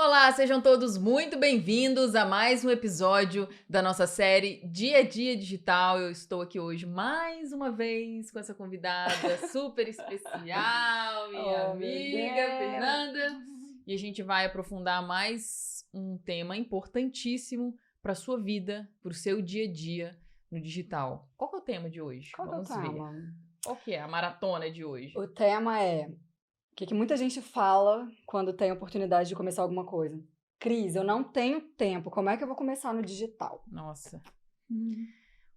Olá, sejam todos muito bem-vindos a mais um episódio da nossa série Dia a Dia Digital. Eu estou aqui hoje mais uma vez com essa convidada super especial, minha Oh, meu amiga Deus! Fernanda, e a gente vai aprofundar mais um tema importantíssimo para a sua vida, para o seu dia a dia no digital. Qual que é o tema de hoje? Qual que é o Vamos ver. tema? Qual que é a maratona de hoje? O tema é o que muita gente fala quando tem a oportunidade de começar alguma coisa. Cris, eu não tenho tempo, como é que eu vou começar no digital? Nossa. Hum.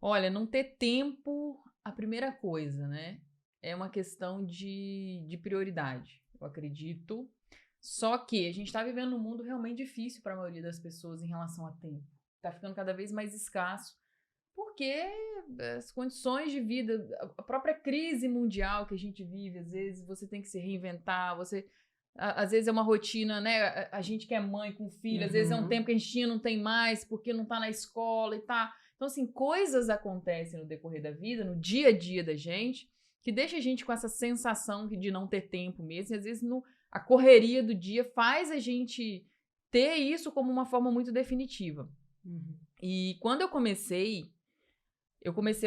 Olha, não ter tempo, a primeira coisa, né? É uma questão de prioridade, eu acredito. Só que a gente está vivendo num mundo realmente difícil para a maioria das pessoas em relação a tempo. Está ficando cada vez mais escasso, porque as condições de vida, a própria crise mundial que a gente vive, às vezes você tem que se reinventar, às vezes é uma rotina, né? A gente que é mãe com filho, às vezes é um tempo que a gente tinha, não tem mais, porque não tá na escola e tá. Então, assim, coisas acontecem no decorrer da vida, no dia a dia da gente, que deixa a gente com essa sensação de não ter tempo mesmo. E às vezes a correria do dia faz a gente ter isso como uma forma muito definitiva. Uhum. E quando eu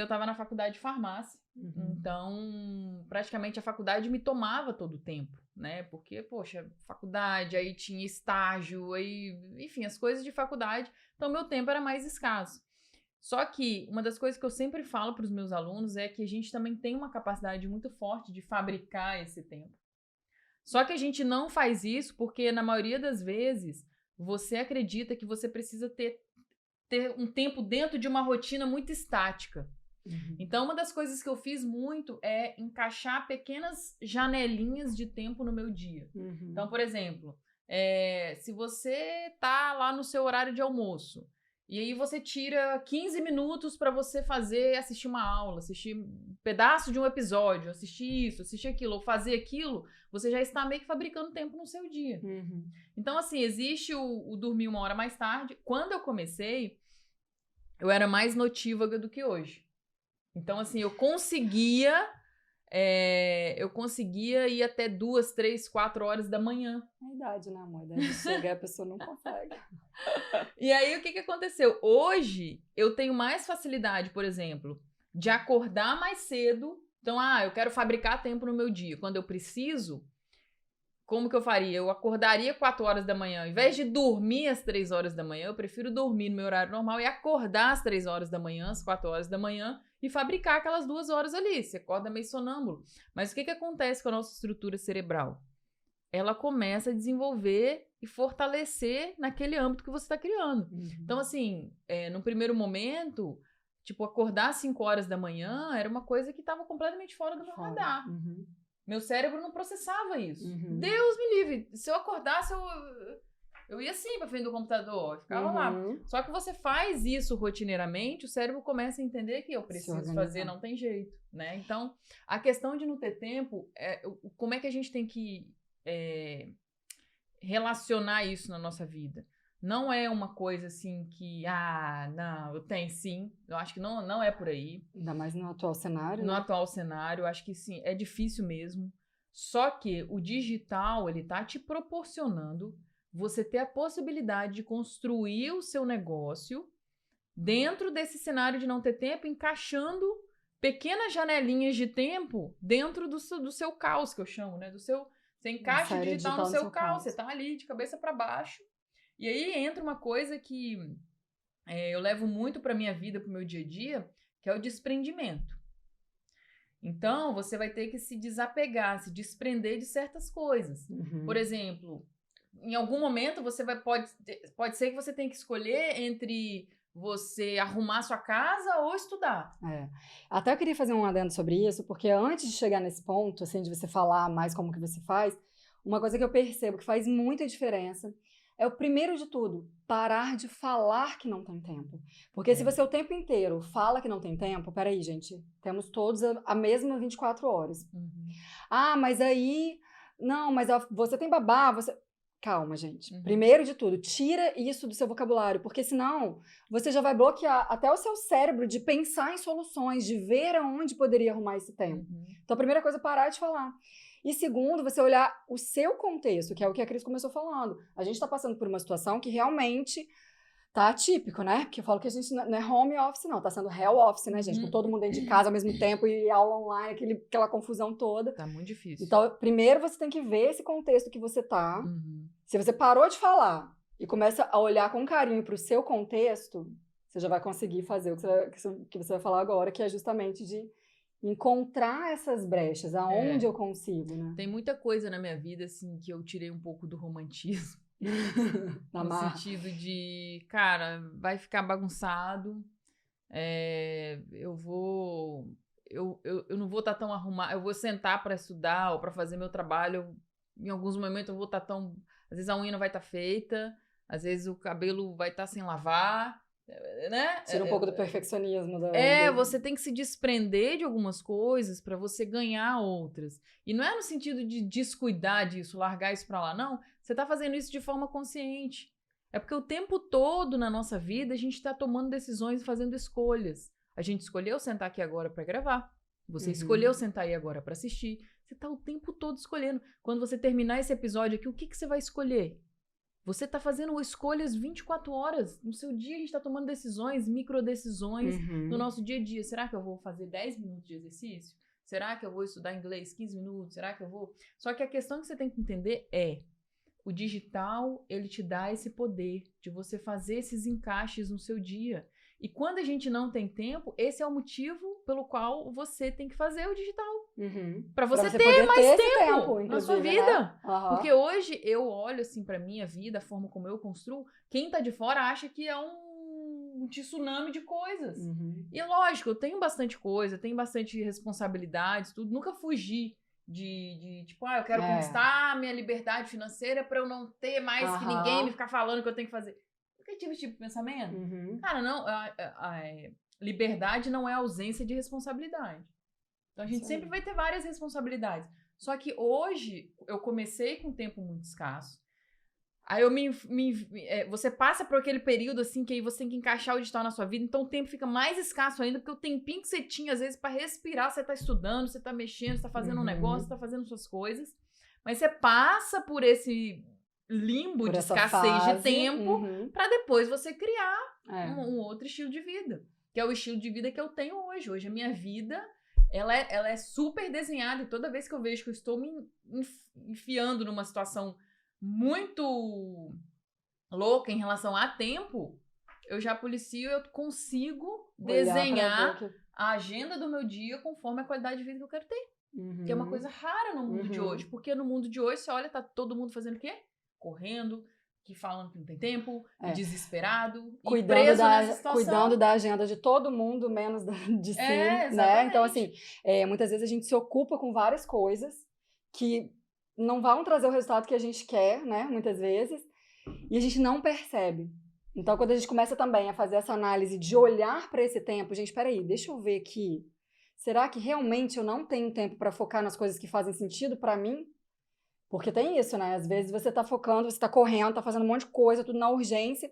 estava na faculdade de farmácia, então praticamente a faculdade me tomava todo o tempo, né? Porque, poxa, faculdade, aí tinha estágio, aí, enfim, as coisas de faculdade, então meu tempo era mais escasso. Só que uma das coisas que eu sempre falo para os meus alunos é que a gente também tem uma capacidade muito forte de fabricar esse tempo. Só que a gente não faz isso porque, na maioria das vezes, você acredita que você precisa ter um tempo dentro de uma rotina muito estática. Então, uma das coisas que eu fiz muito é encaixar pequenas janelinhas de tempo no meu dia. Então, por exemplo, se você tá lá no seu horário de almoço, e aí você tira 15 minutos para você assistir uma aula, assistir um pedaço de um episódio, assistir isso, assistir aquilo, ou fazer aquilo, você já está meio que fabricando tempo no seu dia. Então, assim, existe o dormir uma hora mais tarde. Quando eu comecei, eu era mais notívaga do que hoje. Então, assim, eu conseguia ir até 2, 3, 4 horas da manhã. É a idade, né, amor? A idade chega e a pessoa não consegue. E aí, o que aconteceu? Hoje, eu tenho mais facilidade, por exemplo, de acordar mais cedo. Então, eu quero fabricar tempo no meu dia. Quando eu preciso, como que eu faria? Eu acordaria 4 horas da manhã. Ao invés de dormir às 3 horas da manhã, eu prefiro dormir no meu horário normal e acordar às 3 horas da manhã, às 4 horas da manhã e fabricar aquelas 2 horas ali. Você acorda meio sonâmbulo. Mas o que acontece com a nossa estrutura cerebral? Ela começa a desenvolver e fortalecer naquele âmbito que você está criando. Então, assim, no primeiro momento, tipo, acordar às 5 horas da manhã era uma coisa que estava completamente fora do meu radar. Meu cérebro não processava isso. Deus me livre. Se eu acordasse, eu ia assim pra frente do computador, eu ficava lá. Só que você faz isso rotineiramente, o cérebro começa a entender que eu preciso fazer, não tem jeito, né? Então, a questão de não ter tempo, como é que a gente tem que relacionar isso na nossa vida? Não é uma coisa assim que, não, eu tenho sim. Eu acho que não é por aí. Ainda mais no atual cenário, No né? atual cenário, eu acho que sim, é difícil mesmo. Só que o digital, ele tá te proporcionando você ter a possibilidade de construir o seu negócio dentro desse cenário de não ter tempo, encaixando pequenas janelinhas de tempo dentro do seu caos, que eu chamo, né? Você encaixa o digital no seu caos, você tá ali de cabeça para baixo. E aí entra uma coisa que eu levo muito para minha vida, para o meu dia a dia, que é o desprendimento. Então, você vai ter que se desapegar, se desprender de certas coisas. Por exemplo, em algum momento pode ser que você tenha que escolher entre você arrumar sua casa ou estudar. Até eu queria fazer um adendo sobre isso, porque antes de chegar nesse ponto, assim, de você falar mais como que você faz, uma coisa que eu percebo que faz muita diferença é o primeiro de tudo, parar de falar que não tem tempo. Porque se você o tempo inteiro fala que não tem tempo, peraí, gente, temos todos a mesma 24 horas. Mas aí, não, mas você tem babá, Calma, gente. Primeiro de tudo, tira isso do seu vocabulário, porque senão você já vai bloquear até o seu cérebro de pensar em soluções, de ver aonde poderia arrumar esse tempo. Então, a primeira coisa é parar de falar. E segundo, você olhar o seu contexto, que é o que a Cris começou falando. A gente está passando por uma situação que realmente tá atípico, né? Porque eu falo que a gente não é home office, não. Tá sendo hell office, né, gente? Com todo mundo dentro de casa ao mesmo tempo e aula online, aquela confusão toda. Tá muito difícil. Então, primeiro você tem que ver esse contexto que você tá. Se você parou de falar e começa a olhar com carinho pro seu contexto, você já vai conseguir fazer o que você vai falar agora, que é justamente de encontrar essas brechas, aonde eu consigo, né? Tem muita coisa na minha vida, assim, que eu tirei um pouco do romantismo. No sentido de, cara, vai ficar bagunçado, eu não vou estar tão arrumado, eu vou sentar para estudar ou para fazer meu trabalho, em alguns momentos eu vou estar tão, às vezes a unha não vai estar feita, às vezes o cabelo vai estar sem lavar, né? Tira um pouco do perfeccionismo. Você tem que se desprender de algumas coisas para você ganhar outras. E não é no sentido de descuidar disso, largar isso para lá, não. Você tá fazendo isso de forma consciente. É porque o tempo todo na nossa vida a gente tá tomando decisões e fazendo escolhas. A gente escolheu sentar aqui agora para gravar. Você escolheu sentar aí agora para assistir. Você tá o tempo todo escolhendo. Quando você terminar esse episódio aqui, o que você vai escolher? Você está fazendo escolhas 24 horas. No seu dia a gente está tomando decisões, microdecisões no nosso dia a dia. Será que eu vou fazer 10 minutos de exercício? Será que eu vou estudar inglês 15 minutos? Será que eu vou... Só que a questão que você tem que entender é o digital, ele te dá esse poder de você fazer esses encaixes no seu dia. E quando a gente não tem tempo, esse é o motivo pelo qual você tem que fazer o digital. Para você ter mais tempo na sua vida. Né? Porque hoje eu olho assim pra minha vida, a forma como eu construo, quem tá de fora acha que é um tsunami de coisas. E lógico, eu tenho bastante coisa, tenho bastante responsabilidades, tudo. Nunca fugi de tipo, eu quero conquistar a minha liberdade financeira pra eu não ter mais que ninguém me ficar falando que eu tenho que fazer. Nunca tive esse tipo de pensamento. Cara, não, liberdade não é ausência de responsabilidade. Então a gente sempre vai ter várias responsabilidades. Só que hoje eu comecei com um tempo muito escasso. Aí eu você passa por aquele período assim que aí você tem que encaixar o digital na sua vida, então o tempo fica mais escasso ainda, porque o tempinho que você tinha às vezes para respirar, você tá estudando, você tá mexendo, você tá fazendo um negócio, você tá fazendo suas coisas. Mas você passa por esse limbo de escassez de tempo para depois você criar um outro estilo de vida, que é o estilo de vida que eu tenho hoje. Hoje a minha vida ela é super desenhada, e toda vez que eu vejo que eu estou me enfiando numa situação muito louca em relação a tempo, eu já policio, eu consigo desenhar a agenda do meu dia conforme a qualidade de vida que eu quero ter. Que é uma coisa rara no mundo de hoje, porque no mundo de hoje você olha, tá todo mundo fazendo o quê? Correndo, que falando que não tem tempo, desesperado, e preso nessa situação. Cuidando da agenda de todo mundo, menos de si, né? Então, assim, muitas vezes a gente se ocupa com várias coisas que não vão trazer o resultado que a gente quer, né? Muitas vezes, e a gente não percebe. Então, quando a gente começa também a fazer essa análise de olhar para esse tempo, gente, peraí, deixa eu ver aqui. Será que realmente eu não tenho tempo para focar nas coisas que fazem sentido para mim? Porque tem isso, né? Às vezes você tá focando, você tá correndo, tá fazendo um monte de coisa, tudo na urgência.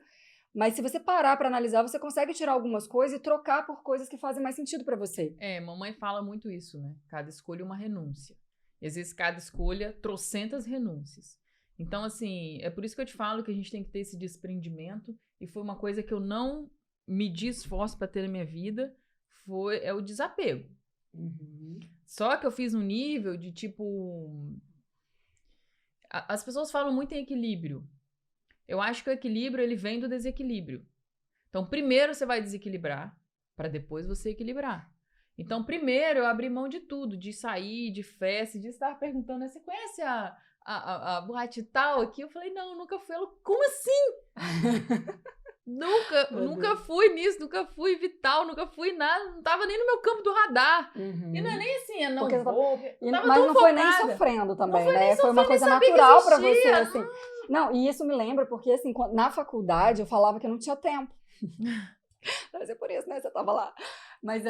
Mas se você parar para analisar, você consegue tirar algumas coisas e trocar por coisas que fazem mais sentido para você. Mamãe fala muito isso, né? Cada escolha é uma renúncia. E às vezes cada escolha, trocentas renúncias. Então, assim, é por isso que eu te falo que a gente tem que ter esse desprendimento. E foi uma coisa que eu não medi esforço para ter na minha vida, é o desapego. Só que eu fiz um nível de tipo... As pessoas falam muito em equilíbrio. Eu acho que o equilíbrio, ele vem do desequilíbrio. Então, primeiro você vai desequilibrar, para depois você equilibrar. Então, primeiro eu abri mão de tudo, de sair, de festa, de estar perguntando, você conhece a boate tal aqui? Eu falei, não, nunca fui. Ela, como assim? Nunca fui nisso, nunca fui vital, nunca fui nada, não tava nem no meu campo do radar. E não é nem assim, eu não vou. Mas não foi nem sofrendo também, né? Foi uma coisa natural pra você, assim. Não, e isso me lembra, porque assim, na faculdade eu falava que eu não tinha tempo. Deve ser por isso, né? Você tava lá. Mas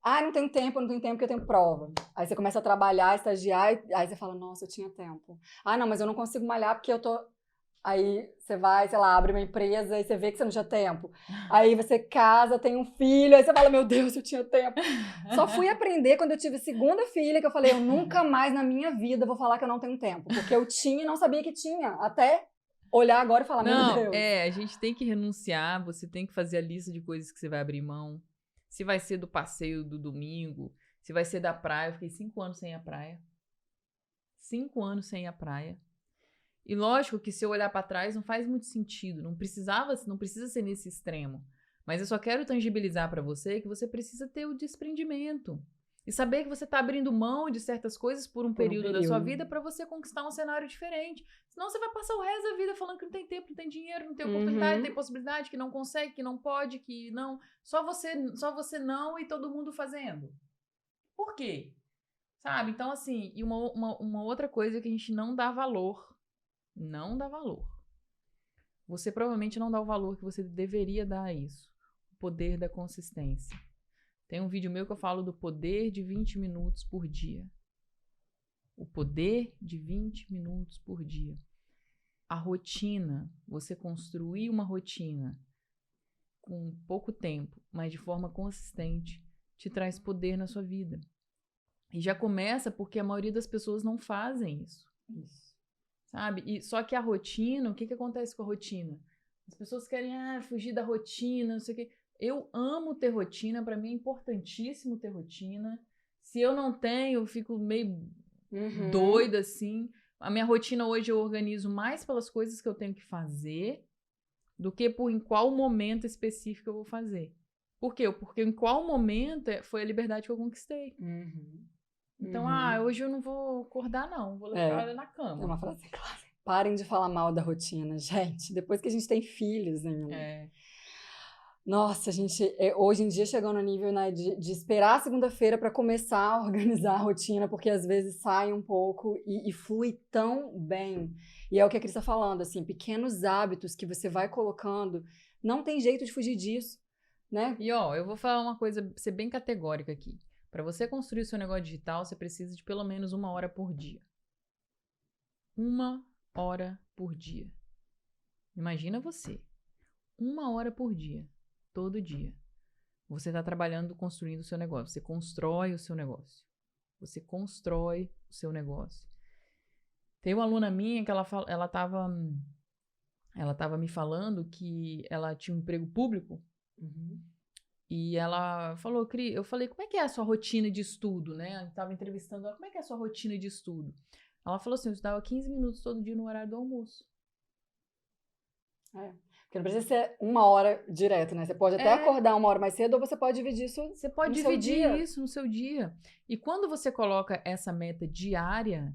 não tenho tempo porque eu tenho prova. Aí você começa a trabalhar, estagiar, aí você fala, nossa, eu tinha tempo. Não, mas eu não consigo malhar porque eu tô Aí você vai, sei lá, abre uma empresa e você vê que você não tinha tempo. Aí você casa, tem um filho, aí você fala, meu Deus, eu tinha tempo. Só fui aprender quando eu tive a segunda filha, que eu falei, eu nunca mais na minha vida vou falar que eu não tenho tempo. Porque eu tinha e não sabia que tinha. Até olhar agora e falar, meu Deus. A gente tem que renunciar, você tem que fazer a lista de coisas que você vai abrir mão. Se vai ser do passeio do domingo, se vai ser da praia. Eu fiquei 5 anos sem ir à praia. 5 anos sem ir à praia. E lógico que se eu olhar pra trás não faz muito sentido, não precisa ser nesse extremo. Mas eu só quero tangibilizar pra você que você precisa ter o desprendimento. E saber que você tá abrindo mão de certas coisas por um período da sua vida pra você conquistar um cenário diferente. Senão você vai passar o resto da vida falando que não tem tempo, não tem dinheiro, não tem oportunidade, não tem possibilidade, que não consegue, que não pode, que não... Só você não e todo mundo fazendo. Por quê? Sabe? Então, assim, e uma outra coisa que a gente não dá valor. Não dá valor. Você provavelmente não dá o valor que você deveria dar a isso. O poder da consistência. Tem um vídeo meu que eu falo do poder de 20 minutos por dia. O poder de 20 minutos por dia. A rotina, você construir uma rotina com pouco tempo, mas de forma consistente, te traz poder na sua vida. E já começa porque a maioria das pessoas não fazem isso. Sabe? E só que a rotina, o que acontece com a rotina? As pessoas querem fugir da rotina, não sei o quê. Eu amo ter rotina, pra mim é importantíssimo ter rotina. Se eu não tenho, eu fico meio doida, assim. A minha rotina hoje eu organizo mais pelas coisas que eu tenho que fazer do que em qual momento específico eu vou fazer. Por quê? Porque em qual momento foi a liberdade que eu conquistei. Então, hoje eu não vou acordar, não. Vou deixar ela na cama. É uma frase clássica. Parem de falar mal da rotina, gente. Depois que a gente tem filhos, né? Nossa, a gente hoje em dia chegou no nível, né, de esperar a segunda-feira para começar a organizar a rotina, porque às vezes sai um pouco e flui tão bem. E é o que a Cris está falando, assim, pequenos hábitos que você vai colocando, não tem jeito de fugir disso, né? E eu vou falar uma coisa, ser bem categórica aqui. Para você construir o seu negócio digital, você precisa de pelo menos 1 hora por dia. 1 hora por dia. Imagina você. 1 hora por dia. Todo dia. Você está trabalhando, construindo o seu negócio. Você constrói o seu negócio. Você constrói o seu negócio. Tem uma aluna minha que ela estava me falando que ela tinha um emprego público. E ela falou, Cris, eu falei, como é que é a sua rotina de estudo, né? Eu estava entrevistando ela, como é que é a sua rotina de estudo? Ela falou assim, eu estudava 15 minutos todo dia no horário do almoço. Porque não precisa ser 1 hora direto, né? Você pode até acordar 1 hora mais cedo ou você pode dividir isso no seu dia. Você pode dividir isso no seu dia. E quando você coloca essa meta diária,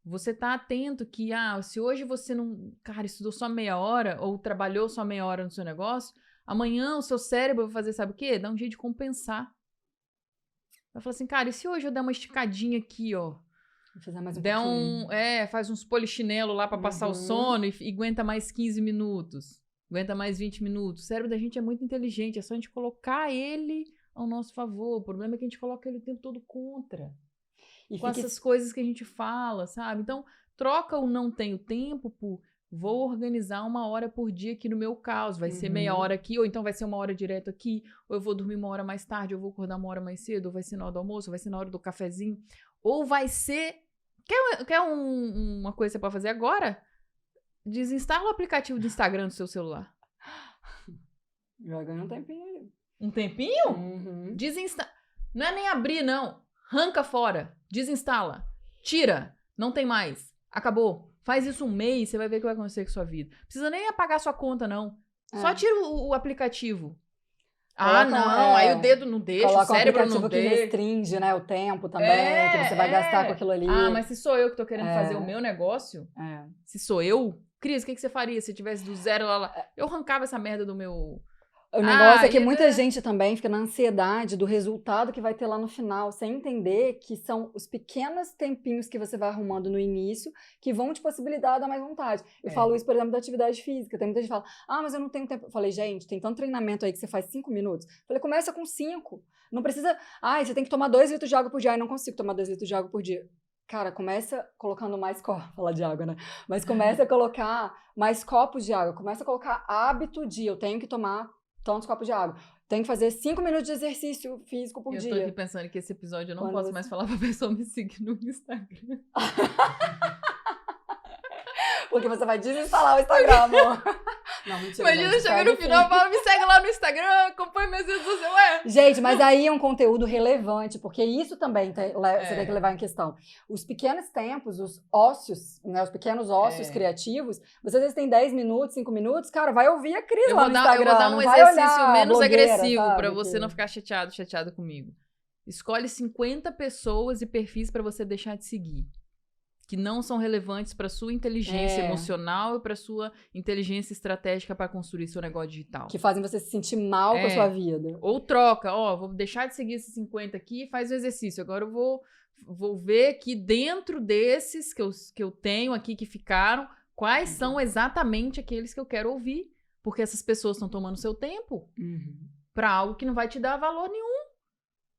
você tá atento que, se hoje você não, estudou só meia hora ou trabalhou só meia hora no seu negócio, amanhã o seu cérebro vai fazer, sabe o quê? Dá um jeito de compensar. Vai falar assim, e se hoje eu der uma esticadinha aqui, ó? Vou fazer mais um pouquinho. Faz uns polichinelo lá pra passar o sono e aguenta mais 15 minutos. Aguenta mais 20 minutos. O cérebro da gente é muito inteligente, é só a gente colocar ele ao nosso favor. O problema é que a gente coloca ele o tempo todo contra. Com essas coisas que a gente fala, sabe? Então, troca o não tenho tempo por vou organizar 1 hora por dia aqui no meu caso. Vai ser meia hora aqui, ou então vai ser 1 hora direto aqui, ou eu vou dormir 1 hora mais tarde, ou eu vou acordar 1 hora mais cedo, ou vai ser na hora do almoço, ou vai ser na hora do cafezinho. Ou vai ser... Quer uma coisa que você pode fazer agora? Desinstala o aplicativo do Instagram do seu celular. Já ganhou um tempinho aí. Um tempinho? Não é nem abrir, não. Arranca fora. Desinstala. Tira. Não tem mais. Acabou. Faz isso 1 mês, você vai ver o que vai acontecer com a sua vida. Precisa nem apagar sua conta, não. Só tira o aplicativo. Aí o dedo não deixa, o cérebro não deixa. Que restringe, né, o tempo também, que você vai gastar com aquilo ali. Mas se sou eu que tô querendo fazer o meu negócio, se sou eu, Cris, o que você faria se tivesse do zero lá? Eu arrancava essa merda do meu... O negócio é que muita gente também fica na ansiedade do resultado que vai ter lá no final, sem entender que são os pequenos tempinhos que você vai arrumando no início que vão te possibilitar a dar mais vontade. Eu falo isso, por exemplo, da atividade física. Tem muita gente que fala, mas eu não tenho tempo. Eu falei, gente, tem tanto treinamento aí que você faz 5 minutos. Eu falei, começa com 5. Não precisa, você tem que tomar 2 litros de água por dia. Eu não consigo tomar 2 litros de água por dia. cara, começa colocando mais copos, falar de água, né? Mas começa a colocar mais copos de água, começa a colocar hábito de eu tenho que tomar tantos copos de água. Tenho que fazer 5 minutos de exercício físico por dia. Eu tô aqui pensando que esse episódio eu não Quando posso você- mais falar pra pessoa me seguir no Instagram. Porque você vai desinstalar o Instagram, amor. Não, mentira, Imagina, gente, chega segue no final e sim. fala, me segue lá no Instagram, acompanha minhas redes sociais. Ué, Gente, mas aí é um conteúdo relevante, porque isso também você tem que levar em questão. Os pequenos tempos, os ócios, né, os pequenos ócios criativos, você às vezes tem 10 minutos, 5 minutos, cara, vai ouvir a Cris lá no Instagram. Eu vou dar um não vai exercício olhar menos blogueira, agressivo sabe, pra você que- não ficar chateado comigo. Escolhe 50 pessoas e perfis pra você deixar de seguir. Que não são relevantes pra sua inteligência emocional e pra sua inteligência estratégica pra construir seu negócio digital. Que fazem você se sentir mal com a sua vida. Ou troca, vou deixar de seguir esses 50 aqui e faz o exercício. Agora eu vou ver que dentro desses que eu tenho aqui que ficaram, quais são exatamente aqueles que eu quero ouvir. Porque essas pessoas estão tomando seu tempo pra algo que não vai te dar valor nenhum.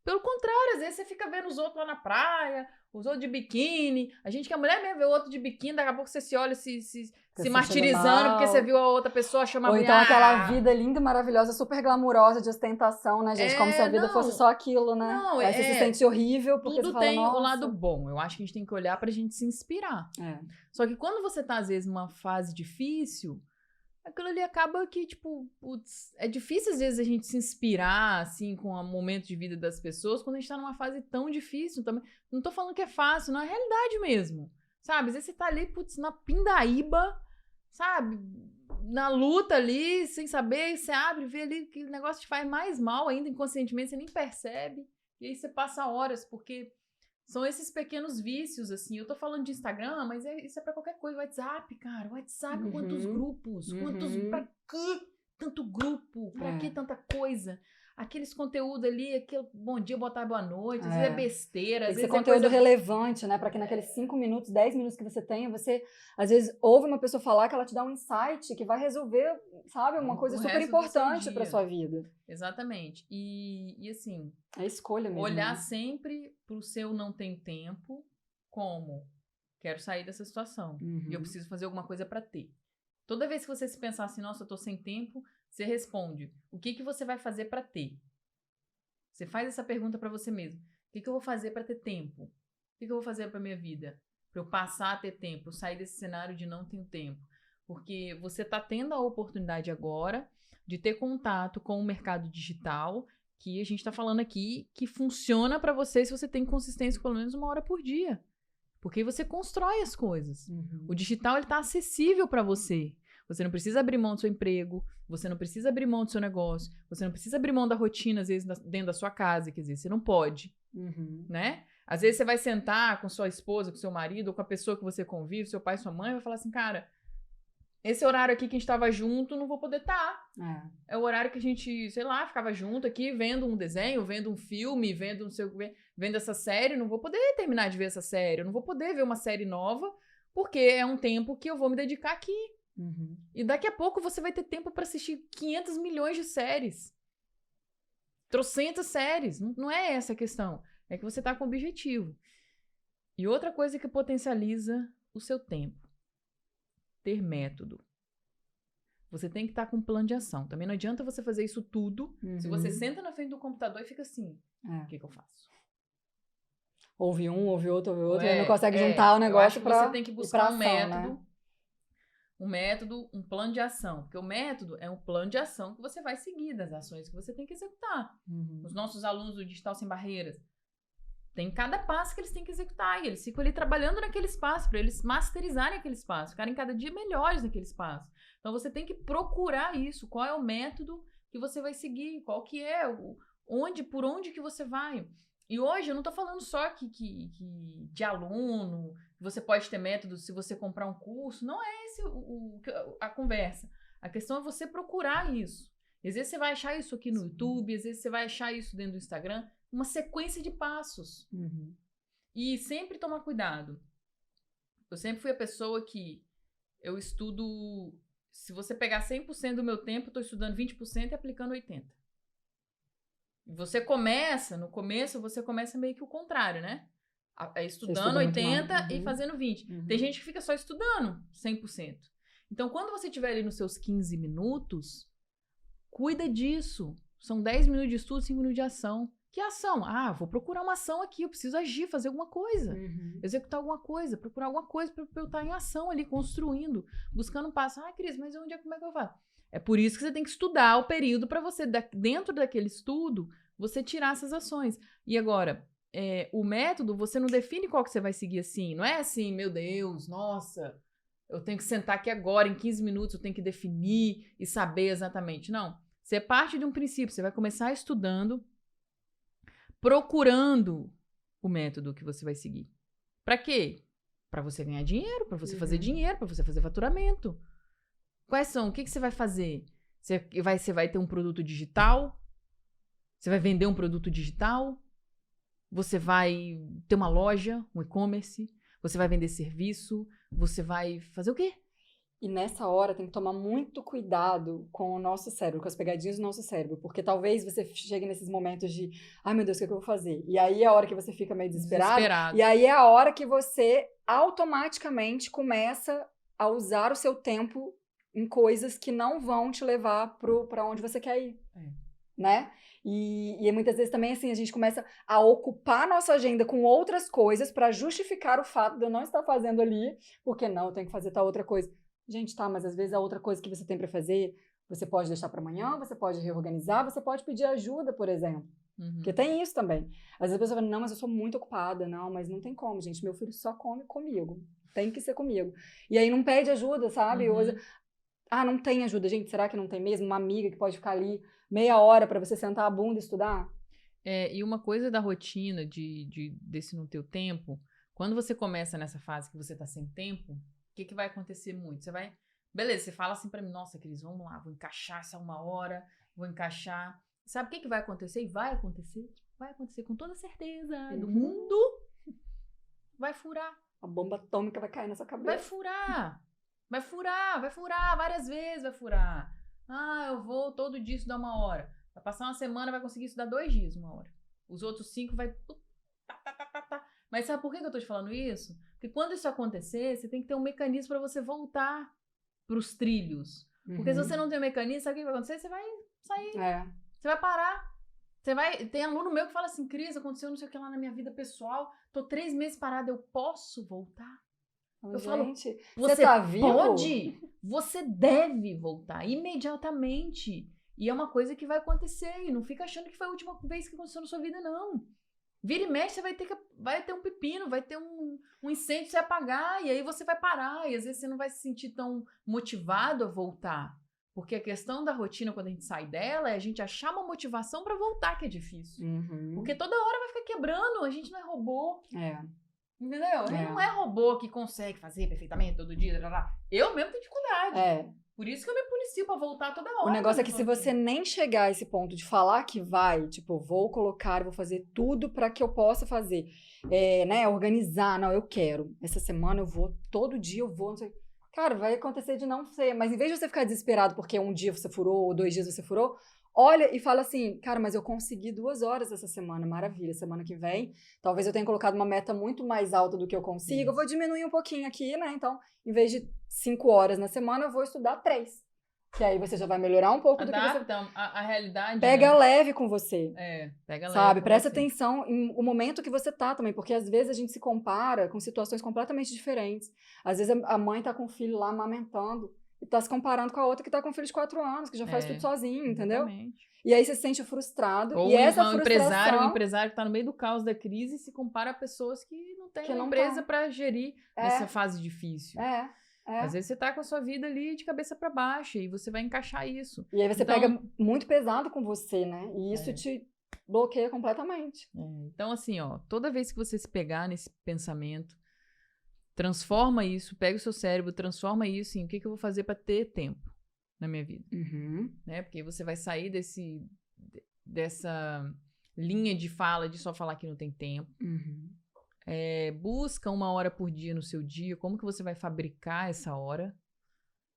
Pelo contrário, às vezes você fica vendo os outros lá na praia, os outros de biquíni. A gente que é mulher mesmo vê o outro de biquíni, daqui a pouco você se olha se martirizando porque você viu a outra pessoa chamar Ou então aquela vida linda, maravilhosa, super glamurosa de ostentação, né, gente? Como se a vida fosse só aquilo, né? Não, aí você se sente horrível porque tudo você fala, tem nossa. o lado bom. Eu acho que a gente tem que olhar pra gente se inspirar. Só que quando você tá, às vezes, numa fase difícil, aquilo ali acaba que, tipo, putz, é difícil às vezes a gente se inspirar, assim, com o momento de vida das pessoas quando a gente tá numa fase tão difícil também. Não tô falando que é fácil, não é realidade mesmo, sabe? Às vezes você tá ali, putz, na pindaíba, sabe? Na luta ali, sem saber, você abre, vê ali que o negócio te faz mais mal ainda, inconscientemente, você nem percebe. E aí você passa horas, porque são esses pequenos vícios, assim. Eu tô falando de Instagram, mas isso é pra qualquer coisa. WhatsApp, cara. WhatsApp, quantos grupos? Pra que tanto grupo? Pra que tanta coisa? Aqueles conteúdos ali, aquele bom dia, boa tarde, boa noite. Às vezes é besteira, às Tem que ser vezes conteúdo relevante, né? Pra que naqueles 5 minutos, 10 minutos que você tenha, você, às vezes, ouve uma pessoa falar que ela te dá um insight que vai resolver, sabe? Uma coisa super importante pra sua vida. Exatamente. E assim... É escolha mesmo. Olhar sempre pro seu não tem tempo como quero sair dessa situação e eu preciso fazer alguma coisa pra ter. Toda vez que você se pensar assim, nossa, eu tô sem tempo, você responde, o que você vai fazer pra ter? Você faz essa pergunta pra você mesmo. O que eu vou fazer pra ter tempo? O que eu vou fazer pra minha vida? Pra eu passar a ter tempo, sair desse cenário de não tenho tempo. Porque você tá tendo a oportunidade agora de ter contato com o mercado digital que a gente tá falando aqui, que funciona pra você se você tem consistência pelo menos 1 hora por dia. Porque aí você constrói as coisas. O digital, ele tá acessível pra você. Você não precisa abrir mão do seu emprego, você não precisa abrir mão do seu negócio, você não precisa abrir mão da rotina, às vezes, dentro da sua casa, quer dizer, você não pode, né? Às vezes você vai sentar com sua esposa, com seu marido, ou com a pessoa que você convive, seu pai, sua mãe, vai falar assim, cara, esse horário aqui que a gente tava junto, não vou poder estar. É o horário que a gente, sei lá, ficava junto aqui, vendo um desenho, vendo um filme, vendo essa série, não vou poder terminar de ver essa série, eu não vou poder ver uma série nova, porque é um tempo que eu vou me dedicar aqui. E daqui a pouco você vai ter tempo pra assistir 500 milhões de séries. Trocentas séries. Não é essa a questão. É que você tá com objetivo. E outra coisa que potencializa o seu tempo. Ter método. Você tem que estar com um plano de ação. Também não adianta você fazer isso tudo se você senta na frente do computador e fica assim, o que eu faço? Ouve um, ouve outro, e não consegue juntar o negócio pra você tem que buscar um método, né? Um método, um plano de ação. Porque o método é um plano de ação que você vai seguir, das ações que você tem que executar. Os nossos alunos do Digital Sem Barreiras, tem cada passo que eles têm que executar. E eles ficam ali trabalhando naquele espaço, para eles masterizarem aquele espaço, ficarem cada dia melhores naquele espaço. Então você tem que procurar isso. Qual é o método que você vai seguir? Qual que é? Por onde que você vai? E hoje eu não tô falando só que de aluno, que você pode ter método se você comprar um curso. Não é esse a conversa. A questão é você procurar isso. Às vezes você vai achar isso aqui no YouTube, às vezes você vai achar isso dentro do Instagram. Uma sequência de passos. E sempre tomar cuidado. Eu sempre fui a pessoa que eu estudo... Se você pegar 100% do meu tempo, eu estou estudando 20% e aplicando 80%. Você começa, no começo, você começa meio que o contrário, né? estudando estuda muito 80 mais. e fazendo 20. Uhum. Tem gente que fica só estudando 100%. Então, quando você estiver ali nos seus 15 minutos, cuida disso. São 10 minutos de estudo, 5 minutos de ação. Que ação? Ah, vou procurar uma ação aqui, eu preciso agir, fazer alguma coisa. Executar alguma coisa, procurar alguma coisa para eu estar em ação ali, construindo, buscando um passo. Ah, Cris, mas como é que eu faço? É por isso que você tem que estudar o período para você, dentro daquele estudo, você tirar essas ações. E agora, o método, você não define qual que você vai seguir assim. Não é assim, meu Deus, nossa, eu tenho que sentar aqui agora, em 15 minutos, eu tenho que definir e saber exatamente. Não. Você parte de um princípio, você vai começar estudando, procurando o método que você vai seguir. Para quê? Para você ganhar dinheiro, para você fazer dinheiro, para você fazer faturamento. Quais são? O que você vai fazer? Você vai ter um produto digital? Você vai vender um produto digital? Você vai ter uma loja, um e-commerce? Você vai vender serviço? Você vai fazer o quê? E nessa hora tem que tomar muito cuidado com o nosso cérebro, com as pegadinhas do nosso cérebro, porque talvez você chegue nesses momentos de, ai meu Deus, o que é que eu vou fazer? E aí é a hora que você fica meio desesperado. E aí é a hora que você automaticamente começa a usar o seu tempo em coisas que não vão te levar para onde você quer ir, né? E muitas vezes também assim, a gente começa a ocupar a nossa agenda com outras coisas para justificar o fato de eu não estar fazendo ali, porque não, eu tenho que fazer tal outra coisa. Gente, tá, mas às vezes a outra coisa que você tem para fazer, você pode deixar para amanhã, você pode reorganizar, você pode pedir ajuda, por exemplo. Porque tem isso também. Às vezes a pessoa fala, não, mas eu sou muito ocupada. Não, mas não tem como, gente. Meu filho só come comigo. Tem que ser comigo. E aí não pede ajuda, sabe? Hoje, não tem ajuda. Gente, será que não tem mesmo uma amiga que pode ficar ali meia hora para você sentar a bunda e estudar? E uma coisa da rotina, desse no teu tempo, quando você começa nessa fase que você tá sem tempo, o que vai acontecer muito? Você vai... Beleza, você fala assim pra mim, nossa, Cris, vamos lá, vou encaixar essa 1 hora, vou encaixar. Sabe o que vai acontecer? E vai acontecer? Vai acontecer com toda certeza do mundo. Vai furar. A bomba atômica vai cair na sua cabeça. Vai furar. Vai furar várias vezes, vai furar. Ah, eu vou todo dia estudar 1 hora. Vai passar uma semana, vai conseguir estudar 2 dias, 1 hora. Os outros 5 vai... Mas sabe por que eu tô te falando isso? Porque quando isso acontecer, você tem que ter um mecanismo para você voltar pros trilhos. Porque se você não tem um mecanismo, sabe o que vai acontecer? Você vai sair. Você vai parar. Tem aluno meu que fala assim, Cris, aconteceu não sei o que lá na minha vida pessoal, tô 3 meses parada, eu posso voltar? Eu falo, você tá vivo? Pode, você deve voltar imediatamente. E é uma coisa que vai acontecer. E não fica achando que foi a última vez que aconteceu na sua vida, não. Vira e mexe, você vai ter um pepino, vai ter um incêndio que você vai apagar, e aí você vai parar, e às vezes você não vai se sentir tão motivado a voltar. Porque a questão da rotina, quando a gente sai dela, é a gente achar uma motivação pra voltar, que é difícil. Porque toda hora vai ficar quebrando, a gente não é robô. Entendeu? A gente não é robô que consegue fazer perfeitamente todo dia. Eu mesmo tenho dificuldade. Por isso que eu me policio pra voltar toda hora. O negócio é que se você nem chegar a esse ponto de falar que vai, tipo, vou colocar, vou fazer tudo pra que eu possa fazer, né, organizar, não, eu quero. Essa semana eu vou, todo dia eu vou, não sei. Cara, vai acontecer de não ser. Mas em vez de você ficar desesperado porque um dia você furou ou 2 dias você furou, olha e fala assim, cara, mas eu consegui 2 horas essa semana, maravilha. Semana que vem, talvez eu tenha colocado uma meta muito mais alta do que eu consigo, eu vou diminuir um pouquinho aqui, né? Então, em vez de 5 horas na semana, eu vou estudar 3. Que aí você já vai melhorar um pouco do que você... a realidade. Pega leve com você. Pega leve. Sabe? Presta atenção no momento que você tá também, porque às vezes a gente se compara com situações completamente diferentes. Às vezes a mãe tá com o filho lá amamentando e tá se comparando com a outra que tá com um filho de 4 anos, que já faz tudo sozinho, entendeu? Exatamente. E aí você se sente frustrado. Ou e essa um empresário que tá no meio do caos da crise se compara a pessoas que não têm uma empresa pra gerir essa fase difícil. Às vezes você tá com a sua vida ali de cabeça pra baixo e você vai encaixar isso. E aí você pega muito pesado com você, né? E isso te bloqueia completamente. Então, assim, ó, toda vez que você se pegar nesse pensamento, transforma isso, pega o seu cérebro, transforma isso em o que eu vou fazer pra ter tempo na minha vida. Né? Porque você vai sair dessa linha de fala de só falar que não tem tempo. Busca 1 hora por dia no seu dia. Como que você vai fabricar essa hora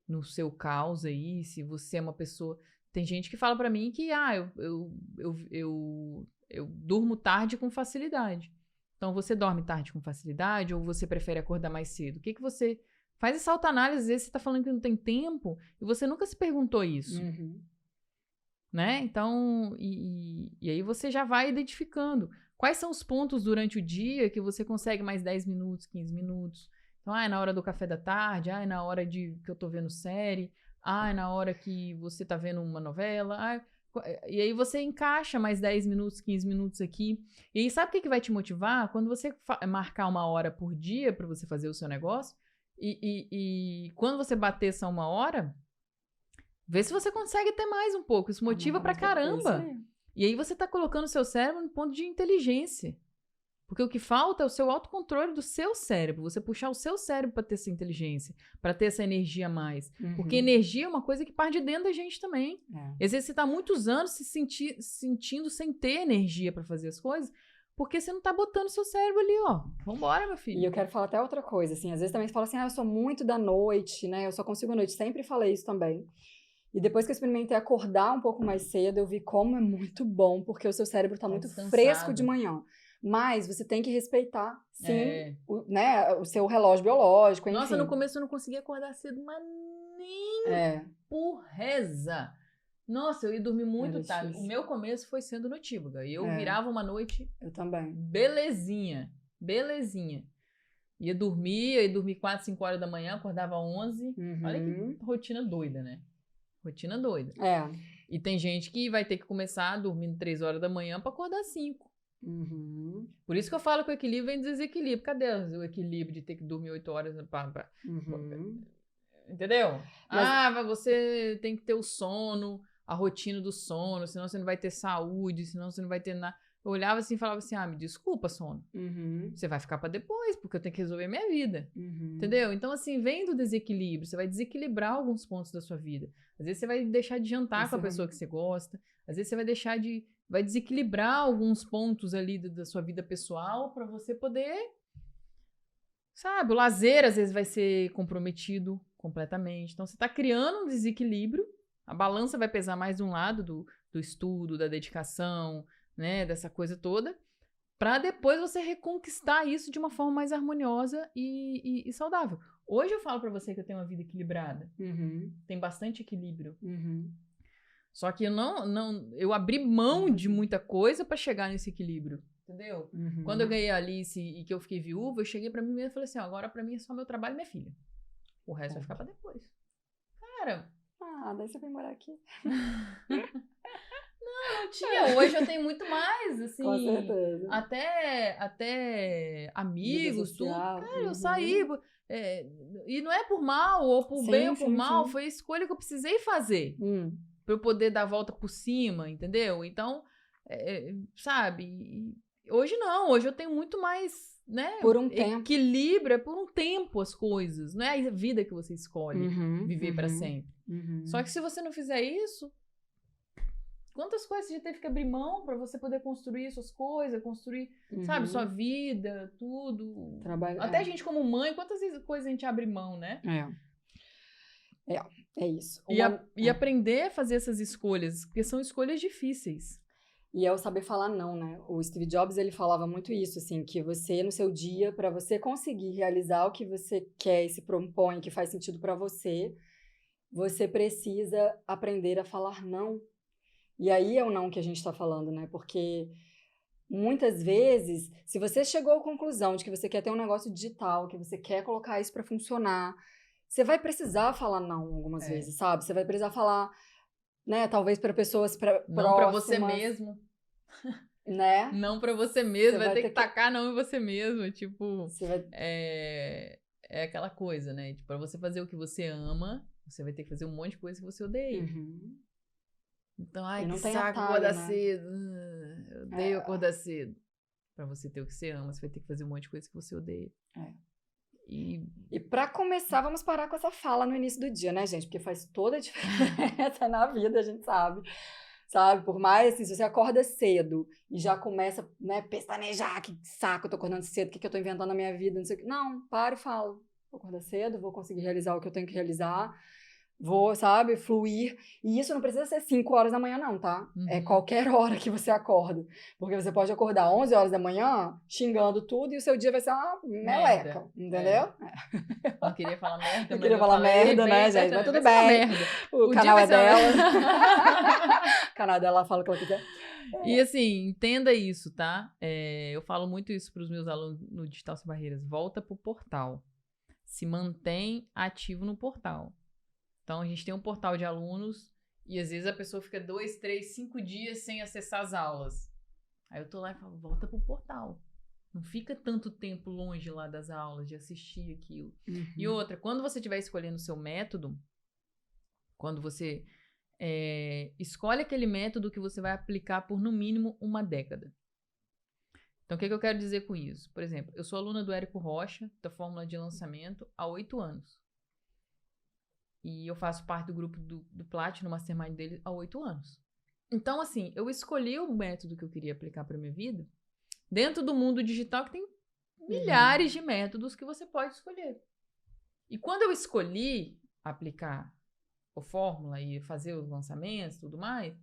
no seu caos aí? Se você é uma pessoa... Tem gente que fala pra mim que eu durmo tarde com facilidade. Então, você dorme tarde com facilidade ou você prefere acordar mais cedo? O que você... Faz essa autoanálise, às vezes você está falando que não tem tempo e você nunca se perguntou isso. Né? Então, e aí você já vai identificando quais são os pontos durante o dia que você consegue mais 10 minutos, 15 minutos. Então, é na hora do café da tarde, é na hora que eu tô vendo série, é na hora que você tá vendo uma novela, e aí você encaixa mais 10 minutos, 15 minutos aqui. E aí sabe o que vai te motivar? Quando você marcar 1 hora por dia para você fazer o seu negócio, e quando você bater essa 1 hora, vê se você consegue ter mais um pouco. Isso motiva pra caramba. E aí você tá colocando o seu cérebro no ponto de inteligência. Porque o que falta é o seu autocontrole do seu cérebro. Você puxar o seu cérebro pra ter essa inteligência, pra ter essa energia a mais. Porque energia é uma coisa que parte de dentro da gente também. Às vezes você tá há muitos anos se sentindo sem ter energia pra fazer as coisas, porque você não tá botando o seu cérebro ali, ó. Vambora, meu filho. E eu quero falar até outra coisa, assim. Às vezes também você fala assim, eu sou muito da noite, né? Eu só consigo à noite. Sempre falei isso também. E depois que eu experimentei acordar um pouco mais cedo, eu vi como é muito bom, porque o seu cérebro tá muito fresco de manhã. Mas você tem que respeitar, sim, o seu relógio biológico, enfim. Nossa, no começo eu não conseguia acordar cedo, mas nem por reza. Nossa, eu ia dormir muito tarde. Difícil. O meu começo foi sendo notívaga. E eu virava uma noite... Eu também. Belezinha. Ia dormir 4, 5 horas da manhã, acordava 11. Olha que rotina doida, né? Rotina doida. E tem gente que vai ter que começar dormindo 3 horas da manhã pra acordar 5. Por isso que eu falo que o equilíbrio vem do desequilíbrio. Cadê o equilíbrio de ter que dormir 8 horas? Entendeu? Mas você tem que ter o sono, a rotina do sono, senão você não vai ter saúde, senão você não vai ter nada. Eu olhava assim e falava assim, me desculpa, sono. Você vai ficar pra depois, porque eu tenho que resolver minha vida. Entendeu? Então, assim, vem do desequilíbrio. Você vai desequilibrar alguns pontos da sua vida. Às vezes você vai deixar de jantar com a pessoa que você gosta. Às vezes você vai desequilibrar alguns pontos ali da sua vida pessoal pra você poder... Sabe? O lazer, às vezes, vai ser comprometido completamente. Então, você tá criando um desequilíbrio. A balança vai pesar mais de um lado do estudo, da dedicação... né, dessa coisa toda, para depois você reconquistar isso de uma forma mais harmoniosa e saudável. Hoje eu falo para você que eu tenho uma vida equilibrada. Tem bastante equilíbrio. Só que eu abri mão de muita coisa para chegar nesse equilíbrio, entendeu? Quando eu ganhei a Alice e que eu fiquei viúva, eu cheguei para mim mesma e falei assim, agora para mim é só meu trabalho e minha filha. O resto vai ficar para depois. Cara... daí você vem morar aqui. Não tinha. Hoje eu tenho muito mais, assim. Com certeza. Até amigos, tudo. Cara, eu saí. E não é por mal, ou por bem ou por mal. Foi a escolha que eu precisei fazer. Pra eu poder dar a volta por cima, entendeu? Então, sabe? Hoje não. Hoje eu tenho muito mais, né? Por um tempo. Equilíbrio, é por um tempo as coisas. Não é a vida que você escolhe viver pra sempre. Só que se você não fizer isso... Quantas coisas você já teve que abrir mão pra você poder construir suas coisas, construir, sabe, sua vida, tudo. Até a gente como mãe, quantas coisas a gente abre mão, né? É isso. E aprender a fazer essas escolhas, porque são escolhas difíceis. E é o saber falar não, né? O Steve Jobs, ele falava muito isso, assim, que você, no seu dia, pra você conseguir realizar o que você quer e se propõe, que faz sentido pra você, você precisa aprender a falar não. E aí é o não que a gente está falando, né? Porque muitas vezes, se você chegou à conclusão de que você quer ter um negócio digital, que você quer colocar isso para funcionar, você vai precisar falar não algumas vezes, sabe? Você vai precisar falar, né? Talvez para pessoas próximas. Não para você mesmo. Né? Não para você mesmo. Vai ter que tacar não em você mesmo. Tipo, é aquela coisa, né? Tipo, para você fazer o que você ama, você vai ter que fazer um monte de coisa que você odeia. Então, que saco acordar cedo. Eu odeio acordar cedo. Pra você ter o que você ama, você vai ter que fazer um monte de coisa que você odeia. E pra começar, vamos parar com essa fala no início do dia, né, gente? Porque faz toda a diferença na vida, a gente sabe. Sabe? Por mais, assim, se você acorda cedo e já começa, né, pestanejar, que saco, eu tô acordando cedo, o que eu tô inventando na minha vida, não sei o que. Não, para e fala. Vou acordar cedo, vou conseguir realizar o que eu tenho que realizar. vou, sabe, fluir. E isso não precisa ser 5 horas da manhã, não, tá? É qualquer hora que você acorda. Porque você pode acordar 11 horas da manhã, xingando tudo, e o seu dia vai ser uma meleca, entendeu? Não queria falar merda, não queria falar merda, né, gente? Mas tudo bem. O canal é dela. O canal dela, ela fala o que ela quiser. E assim, entenda isso, tá? Eu falo muito isso para os meus alunos no Digital Sem Barreiras. Volta pro portal. Se mantém ativo no portal. Então, a gente tem um portal de alunos e às vezes a pessoa fica 2, 3, 5 dias sem acessar as aulas. Aí eu tô lá e falo, volta pro portal. Não fica tanto tempo longe lá das aulas, de assistir aquilo. E outra, quando você estiver escolhendo o seu método, quando você escolhe aquele método que você vai aplicar por no mínimo uma década. Então, o que eu quero dizer com isso? Por exemplo, eu sou aluna do Érico Rocha, da Fórmula de Lançamento, há 8 anos. E eu faço parte do grupo do Platinum Mastermind dele há 8 anos. Então, assim, eu escolhi o método que eu queria aplicar para minha vida dentro do mundo digital que tem milhares de métodos que você pode escolher. E quando eu escolhi aplicar a fórmula e fazer os lançamentos e tudo mais,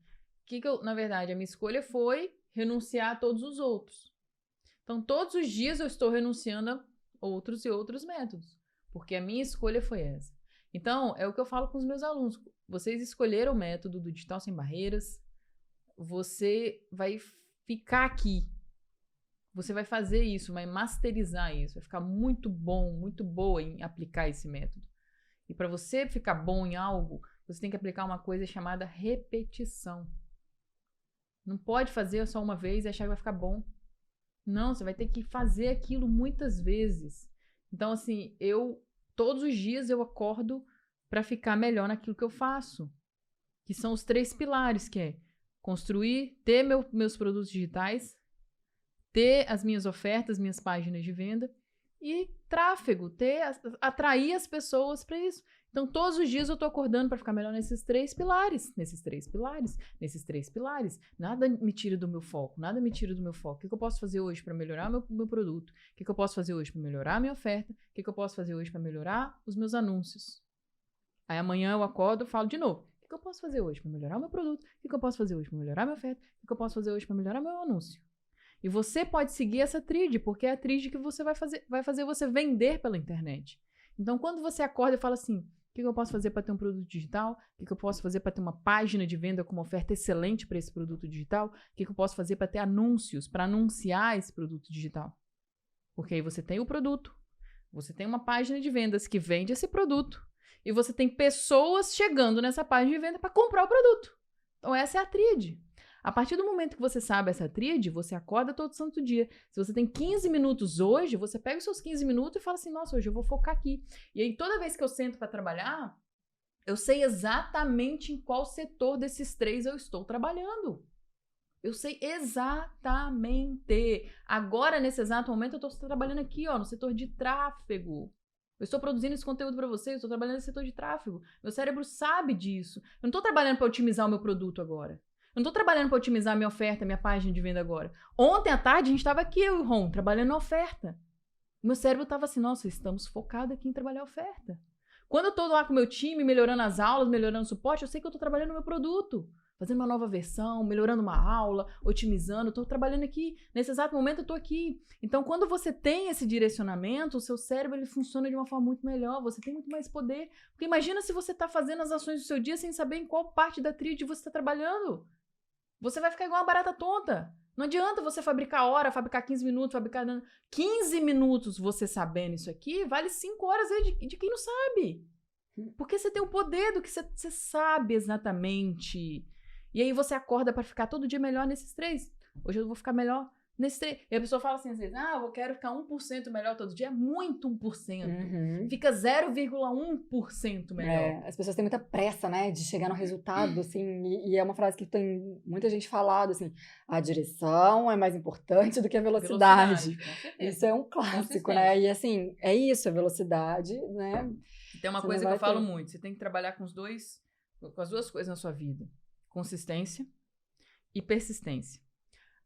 na verdade, a minha escolha foi renunciar a todos os outros. Então, todos os dias eu estou renunciando a outros e outros métodos, porque a minha escolha foi essa. Então, é o que eu falo com os meus alunos. Vocês escolheram o método do Digital Sem Barreiras, você vai ficar aqui. Você vai fazer isso, vai masterizar isso, vai ficar muito bom, muito boa em aplicar esse método. E para você ficar bom em algo, você tem que aplicar uma coisa chamada repetição. Não pode fazer só uma vez e achar que vai ficar bom. Não, você vai ter que fazer aquilo muitas vezes. Então, assim, todos os dias eu acordo para ficar melhor naquilo que eu faço. Que são os 3 pilares, que é construir, ter meus produtos digitais, ter as minhas ofertas, minhas páginas de venda e tráfego, atrair as pessoas para isso. Então, todos os dias eu tô acordando para ficar melhor nesses 3 pilares, nesses 3 pilares, nesses 3 pilares. Nada me tira do meu foco, nada me tira do meu foco. O que eu posso fazer hoje para melhorar meu produto? O que eu posso fazer hoje para melhorar a minha oferta? O que eu posso fazer hoje para melhorar os meus anúncios? Aí amanhã eu acordo e falo de novo. O que eu posso fazer hoje para melhorar o meu produto? O que eu posso fazer hoje para melhorar a minha oferta? O que eu posso fazer hoje para melhorar meu anúncio? E você pode seguir essa tríade, porque é a tríade que você vai fazer você vender pela internet. Então, quando você acorda e fala assim, o que eu posso fazer para ter um produto digital? O que eu posso fazer para ter uma página de venda com uma oferta excelente para esse produto digital? O que eu posso fazer para ter anúncios, para anunciar esse produto digital? Porque aí você tem o produto, você tem uma página de vendas que vende esse produto, e você tem pessoas chegando nessa página de venda para comprar o produto. Então, essa é a tríade. A partir do momento que você sabe essa tríade, você acorda todo santo dia. Se você tem 15 minutos hoje, você pega os seus 15 minutos e fala assim, nossa, hoje eu vou focar aqui. E aí, toda vez que eu sento para trabalhar, eu sei exatamente em qual setor desses 3 eu estou trabalhando. Eu sei exatamente. Agora, nesse exato momento, eu estou trabalhando aqui, no setor de tráfego. Eu estou produzindo esse conteúdo para você, eu estou trabalhando nesse setor de tráfego. Meu cérebro sabe disso. Eu não estou trabalhando para otimizar o meu produto agora. Eu não tô trabalhando para otimizar a minha oferta, minha página de venda agora. Ontem à tarde, a gente estava aqui, eu e o Ron, trabalhando na oferta. Meu cérebro estava assim, nossa, estamos focados aqui em trabalhar a oferta. Quando eu tô lá com o meu time, melhorando as aulas, melhorando o suporte, eu sei que eu tô trabalhando no meu produto. Fazendo uma nova versão, melhorando uma aula, otimizando. Eu tô trabalhando aqui. Nesse exato momento, eu tô aqui. Então, quando você tem esse direcionamento, o seu cérebro ele funciona de uma forma muito melhor. Você tem muito mais poder. Porque imagina se você tá fazendo as ações do seu dia sem saber em qual parte da tríade você tá trabalhando. Você vai ficar igual uma barata tonta. Não adianta você fabricar hora, fabricar 15 minutos, fabricar 15 minutos você sabendo isso aqui, vale 5 horas aí de quem não sabe. Porque você tem o poder do que você sabe exatamente. E aí você acorda para ficar todo dia melhor nesses 3. Hoje eu vou ficar melhor nesses 3. E a pessoa fala assim às vezes, eu quero ficar 1% melhor todo dia. É muito 1%. Fica 0,1% melhor. As pessoas têm muita pressa, né, de chegar no resultado, assim, e é uma frase que tem muita gente falado, assim, a direção é mais importante do que a velocidade. Isso é um clássico, né, e assim, é isso, a velocidade, né. Tem uma coisa que eu falo muito, você tem que trabalhar com as duas coisas na sua vida, consistência e persistência.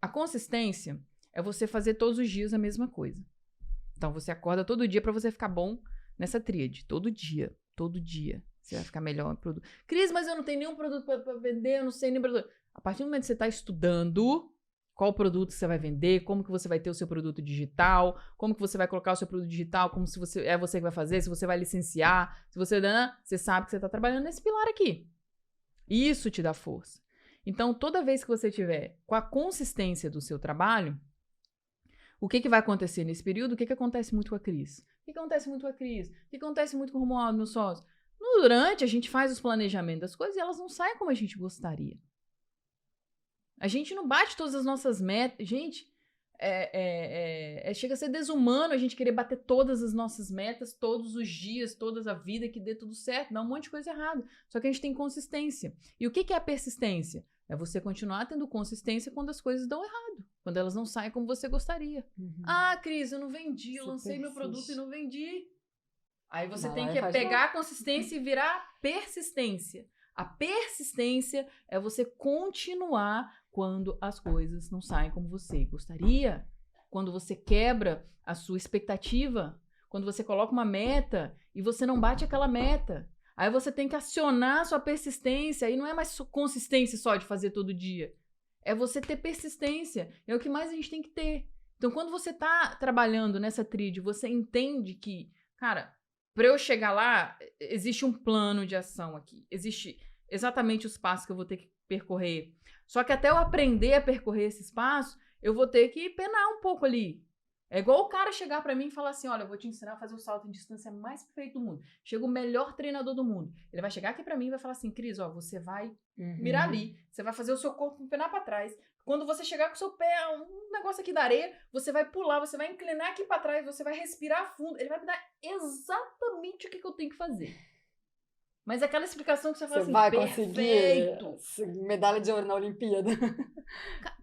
A consistência é você fazer todos os dias a mesma coisa. Então, você acorda todo dia para você ficar bom nessa tríade. Todo dia. Você vai ficar melhor em produto. Cris, mas eu não tenho nenhum produto para vender, eu não sei nem produto. A partir do momento que você está estudando qual produto você vai vender, como que você vai ter o seu produto digital, como que você vai colocar o seu produto digital, como se é você que vai fazer, se você vai licenciar, se você sabe que você está trabalhando nesse pilar aqui. Isso te dá força. Então, toda vez que você tiver com a consistência do seu trabalho, o que vai acontecer nesse período? O que acontece muito com a Cris? O que acontece muito com a Cris? O que acontece muito com o Romualdo, meu sócio? Durante, a gente faz os planejamentos das coisas e elas não saem como a gente gostaria. A gente não bate todas as nossas metas. Gente, chega a ser desumano a gente querer bater todas as nossas metas, todos os dias, toda a vida, que dê tudo certo. Dá um monte de coisa errada. Só que a gente tem consistência. E o que é a persistência? É você continuar tendo consistência quando as coisas dão errado. Quando elas não saem como você gostaria. Uhum. Ah, Cris, eu não vendi. Eu lancei meu produto e não vendi. Aí você tem que pegar a consistência e virar persistência. A persistência é você continuar quando as coisas não saem como você gostaria. Quando você quebra a sua expectativa. Quando você coloca uma meta e você não bate aquela meta. Aí você tem que acionar a sua persistência. Aí não é mais consistência só de fazer todo dia. É você ter persistência. É o que mais a gente tem que ter. Então, quando você tá trabalhando nessa tríade, você entende que, cara, para eu chegar lá, existe um plano de ação aqui. Existe exatamente os passos que eu vou ter que percorrer. Só que até eu aprender a percorrer esses passos, eu vou ter que penar um pouco ali. É igual o cara chegar pra mim e falar assim, olha, eu vou te ensinar a fazer o salto em distância mais perfeito do mundo. Chega o melhor treinador do mundo. Ele vai chegar aqui pra mim e vai falar assim, Cris, ó, você vai mirar ali, você vai fazer o seu corpo empenar pra trás. Quando você chegar com o seu pé, um negócio aqui da areia, você vai pular, você vai inclinar aqui pra trás, você vai respirar fundo. Ele vai me dar exatamente o que eu tenho que fazer. Mas aquela explicação que você fala assim, vai perfeito. Conseguir medalha de ouro na Olimpíada.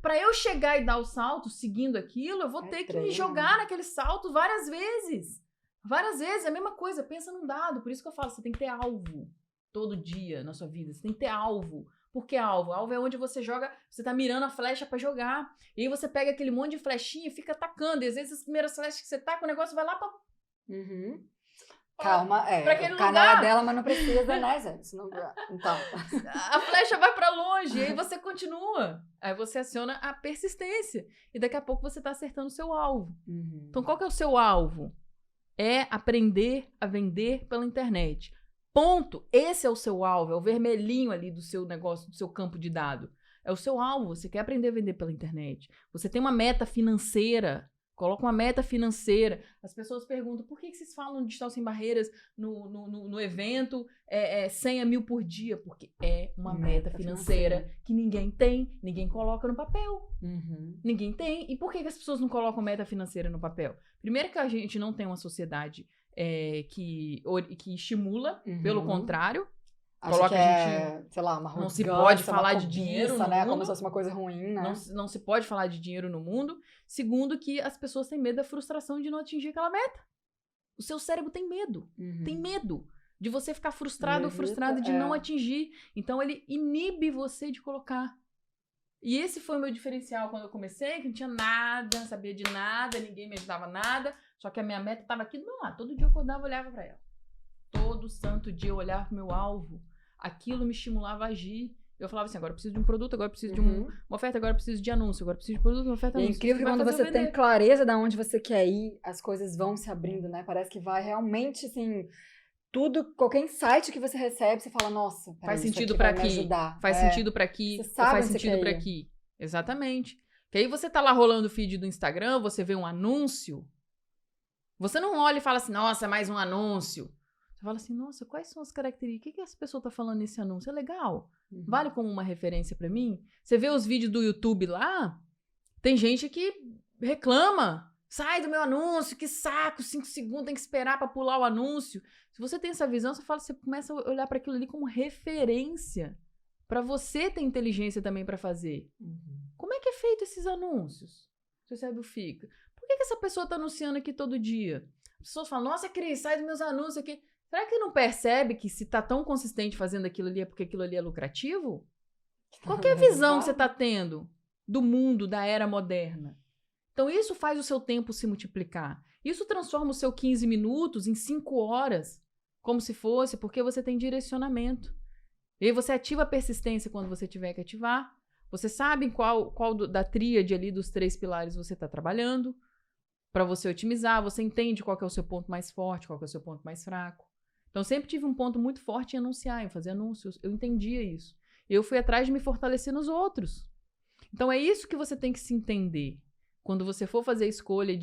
Pra eu chegar e dar o salto seguindo aquilo, eu vou ter que me jogar naquele salto várias vezes. Várias vezes, é a mesma coisa, pensa num dado. Por isso que eu falo, você tem que ter alvo todo dia na sua vida. Você tem que ter alvo. Por que alvo? Alvo é onde você joga, você tá mirando a flecha pra jogar. E aí você pega aquele monte de flechinha e fica atacando. E às vezes as primeiras flechas que você taca, o negócio vai lá pra... Calma, o canal é dela, mas não precisa, né, gente? Não, então. A flecha vai pra longe, e aí você continua. Aí você aciona a persistência. E daqui a pouco você tá acertando o seu alvo. Então, qual que é o seu alvo? É aprender a vender pela internet. Ponto. Esse é o seu alvo, é o vermelhinho ali do seu negócio, do seu campo de dado. É o seu alvo, você quer aprender a vender pela internet. Você tem uma meta financeira. Coloca uma meta financeira. As pessoas perguntam, por que vocês falam de Digital Sem Barreiras no evento 100 a 1000 por dia? Porque é uma meta financeira que ninguém tem, ninguém coloca no papel. Ninguém tem. E por que as pessoas não colocam meta financeira no papel? Primeiro que a gente não tem uma sociedade que estimula, pelo contrário. Acho que sei lá, uma não se pode falar de dinheiro no mundo. Como se fosse uma coisa ruim, né? Não se pode falar de dinheiro no mundo. Segundo, que as pessoas têm medo da frustração de não atingir aquela meta. O seu cérebro tem medo. Tem medo de você ficar frustrado ou frustrada de não atingir. Então, ele inibe você de colocar. E esse foi o meu diferencial quando eu comecei, que não tinha nada, não sabia de nada, ninguém me ajudava nada. Só que a minha meta estava aqui do meu lado. Todo dia eu acordava e olhava para ela. Todo santo dia eu olhava pro meu alvo. Aquilo me estimulava a agir. Eu falava assim, agora eu preciso de um produto, agora eu preciso de uma oferta, agora eu preciso de anúncio, agora eu preciso de produto, uma oferta, anúncio. É incrível que quando você tem clareza de onde você quer ir, as coisas vão se abrindo, né? Parece que vai realmente, assim, tudo, qualquer insight que você recebe, você fala, nossa, faz sentido pra aqui, faz sentido pra aqui, faz sentido pra aqui. Exatamente. Que aí você tá lá rolando o feed do Instagram, você vê um anúncio, você não olha e fala assim, nossa, mais um anúncio. Você fala assim, nossa, quais são as características? O que essa pessoa tá falando nesse anúncio? É legal? Vale como uma referência pra mim? Você vê os vídeos do YouTube lá, tem gente que reclama. Sai do meu anúncio, que saco, 5 segundos, tem que esperar pra pular o anúncio. Se você tem essa visão, você começa a olhar pra aquilo ali como referência. Pra você ter inteligência também pra fazer. Como é que é feito esses anúncios? Seu cérebro fica. Por que essa pessoa tá anunciando aqui todo dia? As pessoas falam, nossa, Cris, sai dos meus anúncios aqui. Será que não percebe que se tá tão consistente fazendo aquilo ali é porque aquilo ali é lucrativo? Qual que é a visão que você tá tendo do mundo, da era moderna? Então isso faz o seu tempo se multiplicar. Isso transforma o seu 15 minutos em 5 horas. como se fosse, porque você tem direcionamento. E aí você ativa a persistência quando você tiver que ativar. Você sabe em qual da tríade ali dos 3 pilares você está trabalhando para você otimizar. Você entende qual que é o seu ponto mais forte, qual que é o seu ponto mais fraco. Então, eu sempre tive um ponto muito forte em anunciar, em fazer anúncios. Eu entendia isso. Eu fui atrás de me fortalecer nos outros. Então, é isso que você tem que se entender. Quando você for fazer a escolha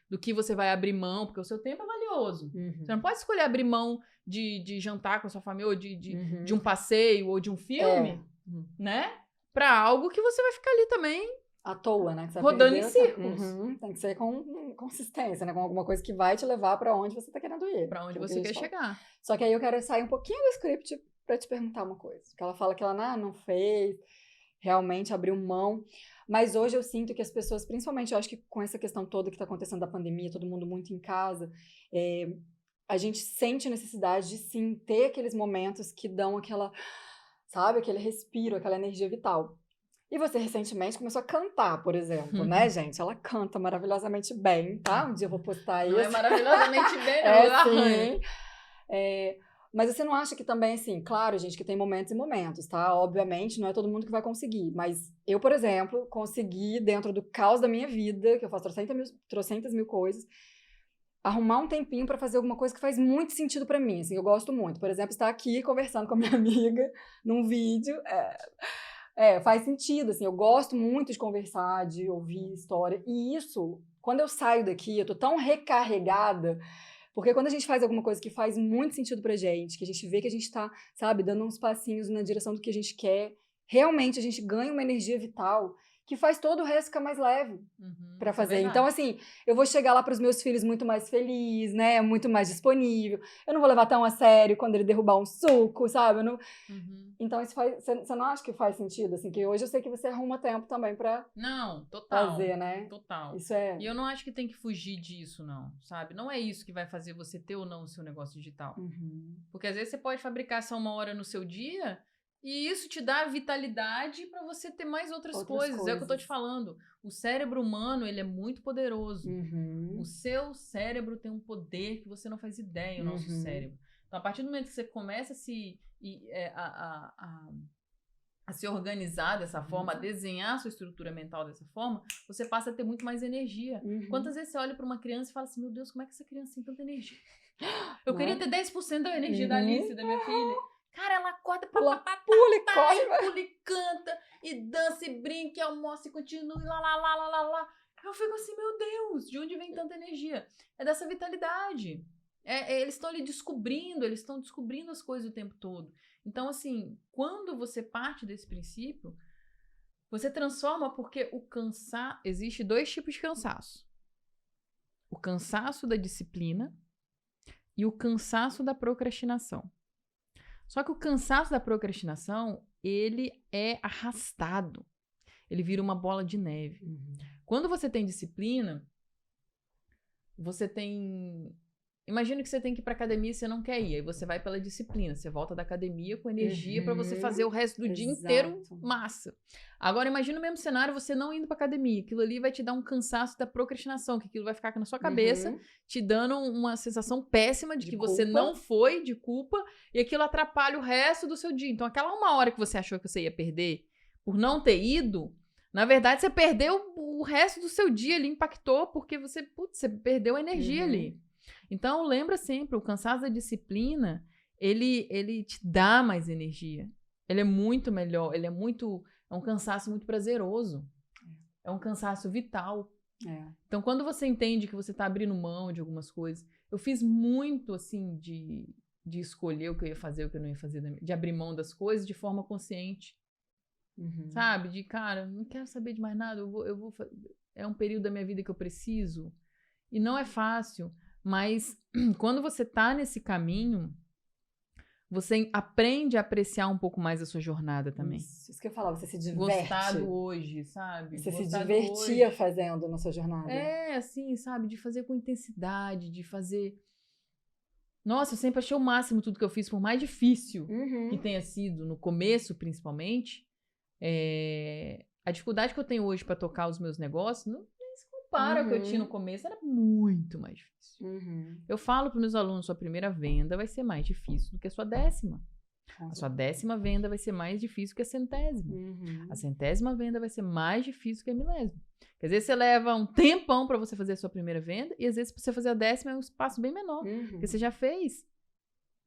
do que você vai abrir mão, porque o seu tempo é valioso. Você não pode escolher abrir mão de jantar com a sua família, ou de um passeio, ou de um filme, né? Pra algo que você vai ficar ali também à toa, né? Que você rodando em círculos. Tem que ser com consistência, né? Com alguma coisa que vai te levar pra onde você tá querendo ir. Pra onde você quer chegar. Só que aí eu quero sair um pouquinho do script pra te perguntar uma coisa. Porque ela fala que ela não fez, realmente abriu mão. Mas hoje eu sinto que as pessoas, principalmente, eu acho que com essa questão toda que tá acontecendo da pandemia, todo mundo muito em casa, a gente sente a necessidade de sim ter aqueles momentos que dão aquela, sabe, aquele respiro, aquela energia vital. E você recentemente começou a cantar, por exemplo, né, gente? Ela canta maravilhosamente bem, tá? Um dia eu vou postar isso. Não é maravilhosamente bem, não. Sim. Mas você não acha que também, assim, claro, gente, que tem momentos e momentos, tá? Obviamente, não é todo mundo que vai conseguir. Mas eu, por exemplo, consegui, dentro do caos da minha vida, que eu faço trocentas mil coisas, arrumar um tempinho pra fazer alguma coisa que faz muito sentido pra mim, assim, eu gosto muito. Por exemplo, estar aqui conversando com a minha amiga num vídeo, faz sentido, assim, eu gosto muito de conversar, de ouvir história, e isso, quando eu saio daqui, eu tô tão recarregada, porque quando a gente faz alguma coisa que faz muito sentido pra gente, que a gente vê que a gente tá, sabe, dando uns passinhos na direção do que a gente quer, realmente a gente ganha uma energia vital que faz todo o resto ficar mais leve pra fazer. Então, assim, eu vou chegar lá pros meus filhos muito mais feliz, né? Muito mais disponível. Eu não vou levar tão a sério quando ele derrubar um suco, sabe? Eu não... Então, isso você não acha que faz sentido? Assim, que hoje eu sei que você arruma tempo também pra fazer, né? Total. Isso é... E eu não acho que tem que fugir disso, não, sabe? Não é isso que vai fazer você ter ou não o seu negócio digital. Porque às vezes você pode fabricar só 1 hora no seu dia... E isso te dá vitalidade para você ter mais outras coisas. É o que eu tô te falando. O cérebro humano, ele é muito poderoso. O seu cérebro tem um poder que você não faz ideia, o nosso cérebro. Então, a partir do momento que você começa a se organizar dessa forma, a desenhar a sua estrutura mental dessa forma, você passa a ter muito mais energia. Quantas vezes você olha para uma criança e fala assim, meu Deus, como é que essa criança tem tanta energia? Eu queria ter 10% da energia da Alice, da minha filha. Cara, ela acorda, pula e corre, pula e canta, e dança, e brinca, e almoça, e continua, e lá. Eu fico assim, meu Deus, de onde vem tanta energia? É dessa vitalidade. Eles estão ali descobrindo, eles estão descobrindo as coisas o tempo todo. Então, assim, quando você parte desse princípio, você transforma, porque existe 2 tipos de cansaço. O cansaço da disciplina e o cansaço da procrastinação. Só que o cansaço da procrastinação, ele é arrastado. Ele vira uma bola de neve. Quando você tem disciplina, você tem... Imagina que você tem que ir pra academia e você não quer ir. Aí você vai pela disciplina. Você volta da academia com energia pra você fazer o resto do dia inteiro massa. Agora, imagina o mesmo cenário, você não indo pra academia. Aquilo ali vai te dar um cansaço da procrastinação, que aquilo vai ficar na sua cabeça, te dando uma sensação péssima de que você não foi, de culpa, e aquilo atrapalha o resto do seu dia. Então, aquela 1 hora que você achou que você ia perder por não ter ido, na verdade, você perdeu o resto do seu dia ali, impactou, porque você perdeu a energia ali. Então, lembra sempre, o cansaço da disciplina, ele te dá mais energia. Ele é muito melhor, é um cansaço muito prazeroso. É um cansaço vital. Então, quando você entende que você está abrindo mão de algumas coisas, eu fiz muito, assim, de escolher o que eu ia fazer, o que eu não ia fazer, de abrir mão das coisas de forma consciente. Sabe? De, cara, não quero saber de mais nada, eu vou é um período da minha vida que eu preciso. E não é fácil. Mas quando você tá nesse caminho, você aprende a apreciar um pouco mais a sua jornada também. Isso que eu falava, você se diverte. Gostar do hoje, sabe? Você se divertia fazendo na sua jornada. Assim, sabe? De fazer com intensidade, de fazer... Nossa, eu sempre achei o máximo tudo que eu fiz, por mais difícil que tenha sido, no começo principalmente. A dificuldade que eu tenho hoje para tocar os meus negócios não se compara ao que eu tinha no começo, era muito mais difícil. Eu falo para os meus alunos, sua primeira venda vai ser mais difícil do que a sua 10ª. A sua 10ª venda vai ser mais difícil que a 100ª. A 100ª venda vai ser mais difícil que a 1000ª. Às vezes você leva um tempão para você fazer a sua primeira venda e às vezes para você fazer a 10ª é um espaço bem menor, porque você já fez,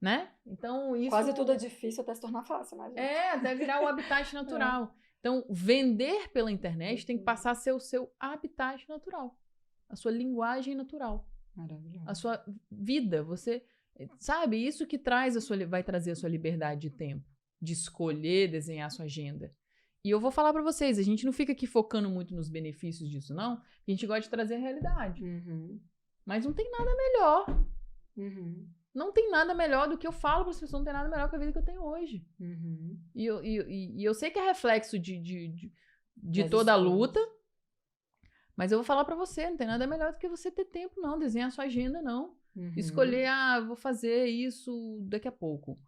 né? Então isso... Quase tudo é difícil até se tornar fácil, né, gente? Até virar o habitat natural. Então, vender pela internet tem que passar a ser o seu habitat natural, a sua linguagem natural. Maravilhoso. A sua vida, você... Sabe, isso que vai trazer a sua liberdade de tempo, de escolher, desenhar a sua agenda. E eu vou falar pra vocês, a gente não fica aqui focando muito nos benefícios disso, não. A gente gosta de trazer a realidade. Mas não tem nada melhor. Não tem nada melhor do que eu falo para as pessoas, não tem nada melhor que a vida que eu tenho hoje. E eu sei que é reflexo de toda a luta, mas eu vou falar para você, não tem nada melhor do que você ter tempo, não, desenhar a sua agenda, não. Escolher, eu vou fazer isso daqui a pouco.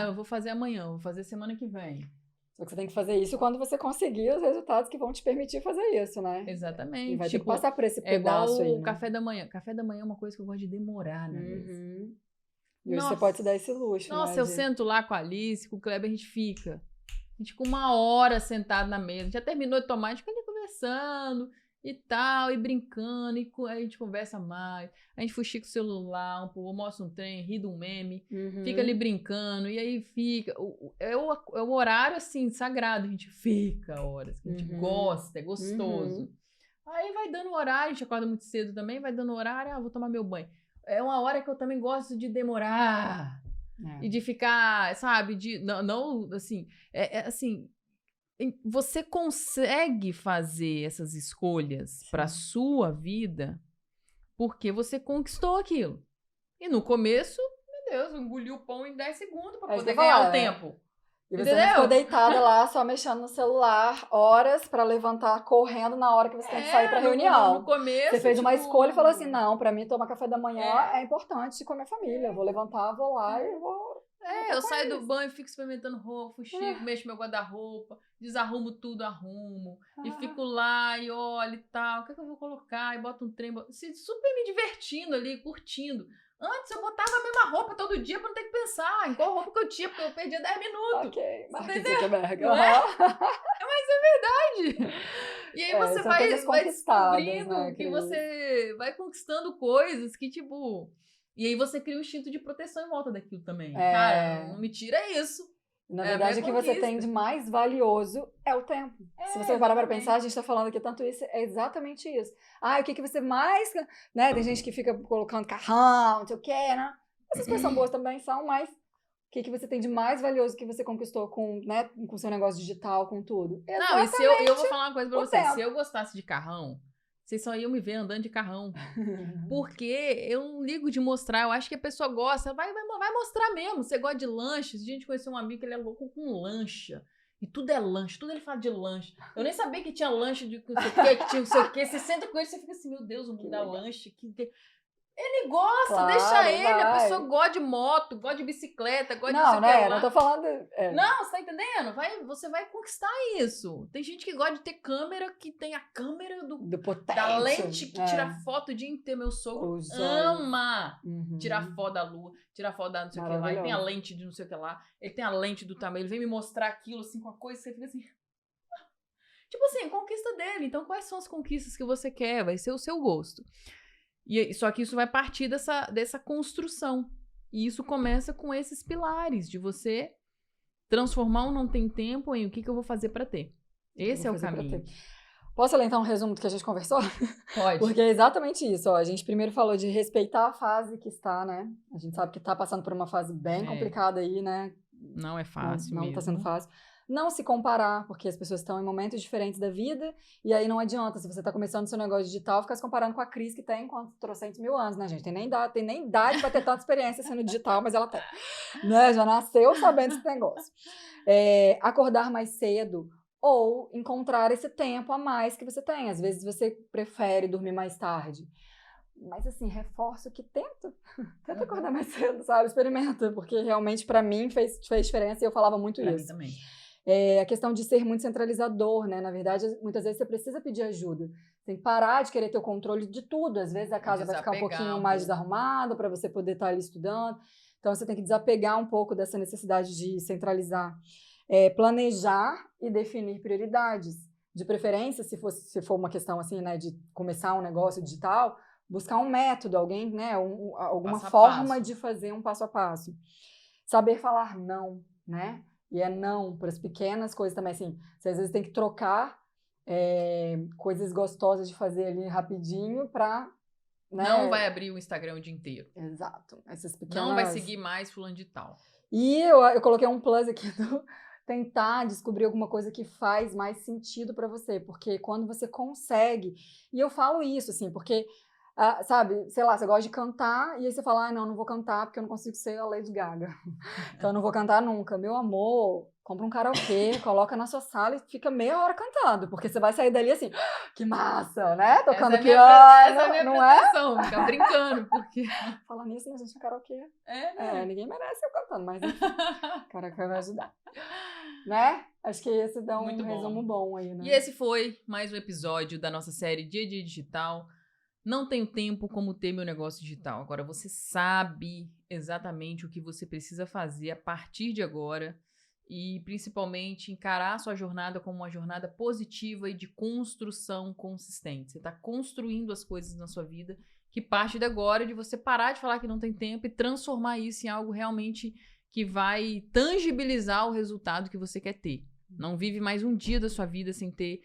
Eu vou fazer amanhã, eu vou fazer semana que vem. Só que você tem que fazer isso quando você conseguir os resultados que vão te permitir fazer isso, né? Exatamente. E vai ter que passar por esse pedaço aí. É igual o café da manhã. Café da manhã é uma coisa que eu gosto de demorar na mesa. E hoje você pode se dar esse luxo, Nossa, eu sento lá com a Alice, com o Kleber, a gente fica 1 hora sentado na mesa. A gente já terminou de tomar, a gente fica ali conversando e tal, e brincando, e aí a gente conversa mais. A gente fuxica o celular, mostra um trem, ri de um meme, fica ali brincando, e aí fica. É o horário, assim, sagrado. A gente fica horas, a gente gosta, é gostoso. Aí vai dando horário, a gente acorda muito cedo também, vai dando horário, vou tomar meu banho. É uma hora que eu também gosto de demorar. E de ficar, sabe, não assim, assim, você consegue fazer essas escolhas para sua vida porque você conquistou aquilo. E no começo, meu Deus, eu engoli o pão em 10 segundos para poder ganhar o tempo. E você não ficou deitada lá só mexendo no celular horas pra levantar correndo na hora que você tem que sair pra reunião. No começo, você fez uma escolha e falou assim, não, pra mim tomar café da manhã é importante com a minha família. Eu vou levantar, vou lá e vou... eu saio do banho, fico experimentando roupa, fuxico, mexo meu guarda-roupa, desarrumo tudo, arrumo. E fico lá e olho e tal, o que é que eu vou colocar? E boto um trem, super me divertindo ali, curtindo. Antes eu botava a mesma roupa todo dia pra não ter que pensar em qual roupa que eu tinha, porque eu perdia 10 minutos. Ok, Mas é verdade. E aí você vai descobrindo, né, que você vai conquistando coisas que, tipo... E aí você cria um instinto de proteção em volta daquilo também. Cara, não me tira isso. Na verdade, o que você tem de mais valioso é o tempo. Se você parar para pensar, a gente está falando aqui tanto isso, é exatamente isso. O que você mais... Né? Tem gente que fica colocando carrão, não sei o quê, né? Essas coisas são boas também, mas o que você tem de mais valioso que você conquistou com o seu negócio digital, com tudo? Não, e se eu vou falar uma coisa para vocês. Se eu gostasse de carrão, vocês só iam me ver andando de carrão. Porque eu não ligo de mostrar. Eu acho que a pessoa gosta. Vai mostrar mesmo. Você gosta de lanches. A gente conheceu um amigo que ele é louco com lancha. E tudo é lanche. Tudo ele fala de lanche. Eu nem sabia que tinha lanche de não sei o quê, que tinha não sei o quê. Você senta com ele e você fica assim, meu Deus, o mundo dá lanche. Ele gosta, claro, deixa ele. A pessoa gosta de moto, gosta de bicicleta, gosta de... Não tô falando... Não, você tá entendendo? Você vai conquistar isso. Tem gente que gosta de ter câmera, que tem a câmera da lente que tira foto o dia inteiro. Meu sogro ama tirar foto da lua, tirar foto da não sei o que lá. Ele tem a lente de não sei o que lá. Ele tem a lente do tamanho. Ele vem me mostrar aquilo assim com a coisa, você fica assim... Tipo assim, conquista dele. Então, quais são as conquistas que você quer? Vai ser o seu gosto. Só que isso vai partir dessa construção. E isso começa com esses pilares de você transformar o não tem tempo em o que eu vou fazer para ter. Esse é o caminho. Posso ler então um resumo do que a gente conversou? Pode. Porque é exatamente isso. A gente primeiro falou de respeitar a fase que está, né? A gente sabe que está passando por uma fase bem complicada aí, né? Não é fácil mesmo. Não está sendo fácil. Não se comparar, porque as pessoas estão em momentos diferentes da vida, e aí não adianta, se você está começando seu negócio digital, ficar se comparando com a Cris, que tem 300 mil anos, né, gente? Tem nem idade para ter tanta experiência sendo digital, mas ela tem. Né? Já nasceu sabendo esse negócio. Acordar mais cedo, ou encontrar esse tempo a mais que você tem. Às vezes você prefere dormir mais tarde. Mas assim, reforço que tenta acordar mais cedo, sabe? Experimenta, porque realmente para mim fez diferença e eu falava muito pra isso. Mim também. A questão de ser muito centralizador, né? Na verdade, muitas vezes você precisa pedir ajuda. tem que parar de querer ter o controle de tudo. Às vezes a casa vai ficar um pouquinho mais desarrumada para você poder estar ali estudando. Então, você tem que desapegar um pouco dessa necessidade de centralizar. Planejar e definir prioridades. De preferência, se for uma questão assim, né, de começar um negócio digital, buscar um método, alguém, né, alguma forma de fazer um passo a passo. Saber falar não, né? E não para as pequenas coisas também, assim, você às vezes tem que trocar coisas gostosas de fazer ali rapidinho para... Né? Não vai abrir o Instagram o dia inteiro. Exato. Essas pequenas... Não vai seguir mais fulano de tal. E eu coloquei um plus aqui do tentar descobrir alguma coisa que faz mais sentido para você, porque quando você consegue, e eu falo isso assim, porque, sabe, sei lá, você gosta de cantar, e aí você fala, não vou cantar porque eu não consigo ser a Lady Gaga, então eu não vou cantar nunca. Meu amor, compra um karaokê, coloca na sua sala e fica meia hora cantando, porque você vai sair dali assim, que massa, né, tocando piano, essa é a minha não proteção, ficar brincando, porque... Falar nisso, mas a gente no karaokê. Né? Ninguém merece eu cantando, mas enfim, o karaokê vai ajudar. Né? Acho que esse dá um resumo bom aí, né? E esse foi mais um episódio da nossa série Dia a Dia Digital. Não tenho tempo como ter meu negócio digital. Agora você sabe exatamente o que você precisa fazer a partir de agora e principalmente encarar a sua jornada como uma jornada positiva e de construção consistente. Você está construindo as coisas na sua vida que parte de agora de você parar de falar que não tem tempo e transformar isso em algo realmente que vai tangibilizar o resultado que você quer ter. Não vive mais um dia da sua vida sem ter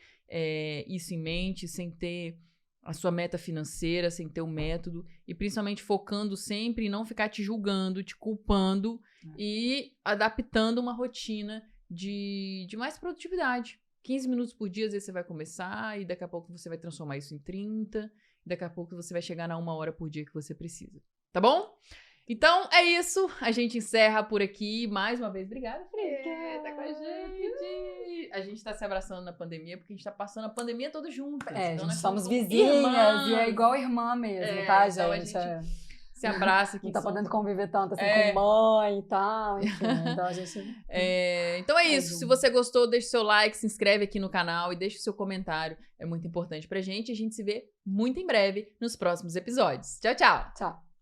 isso em mente, sem ter a sua meta financeira, sem ter o método, e principalmente focando sempre em não ficar te julgando, te culpando e adaptando uma rotina de mais produtividade. 15 minutos por dia, às vezes você vai começar e daqui a pouco você vai transformar isso em 30, e daqui a pouco você vai chegar na 1 hora por dia que você precisa. Tá bom? Então, é isso. A gente encerra por aqui. Mais uma vez, obrigada, Fê. Tá com a gente. A gente tá se abraçando na pandemia, porque a gente tá passando a pandemia todos juntos. Então, nós somos vizinhas e é igual irmã mesmo, tá, gente? Então a gente se abraça aqui. Não tá podendo conviver tanto assim com mãe e tal, enfim. Então a gente... Então é isso. Se você gostou, deixa o seu like, se inscreve aqui no canal e deixa o seu comentário. É muito importante pra gente. A gente se vê muito em breve nos próximos episódios. Tchau, tchau. Tchau.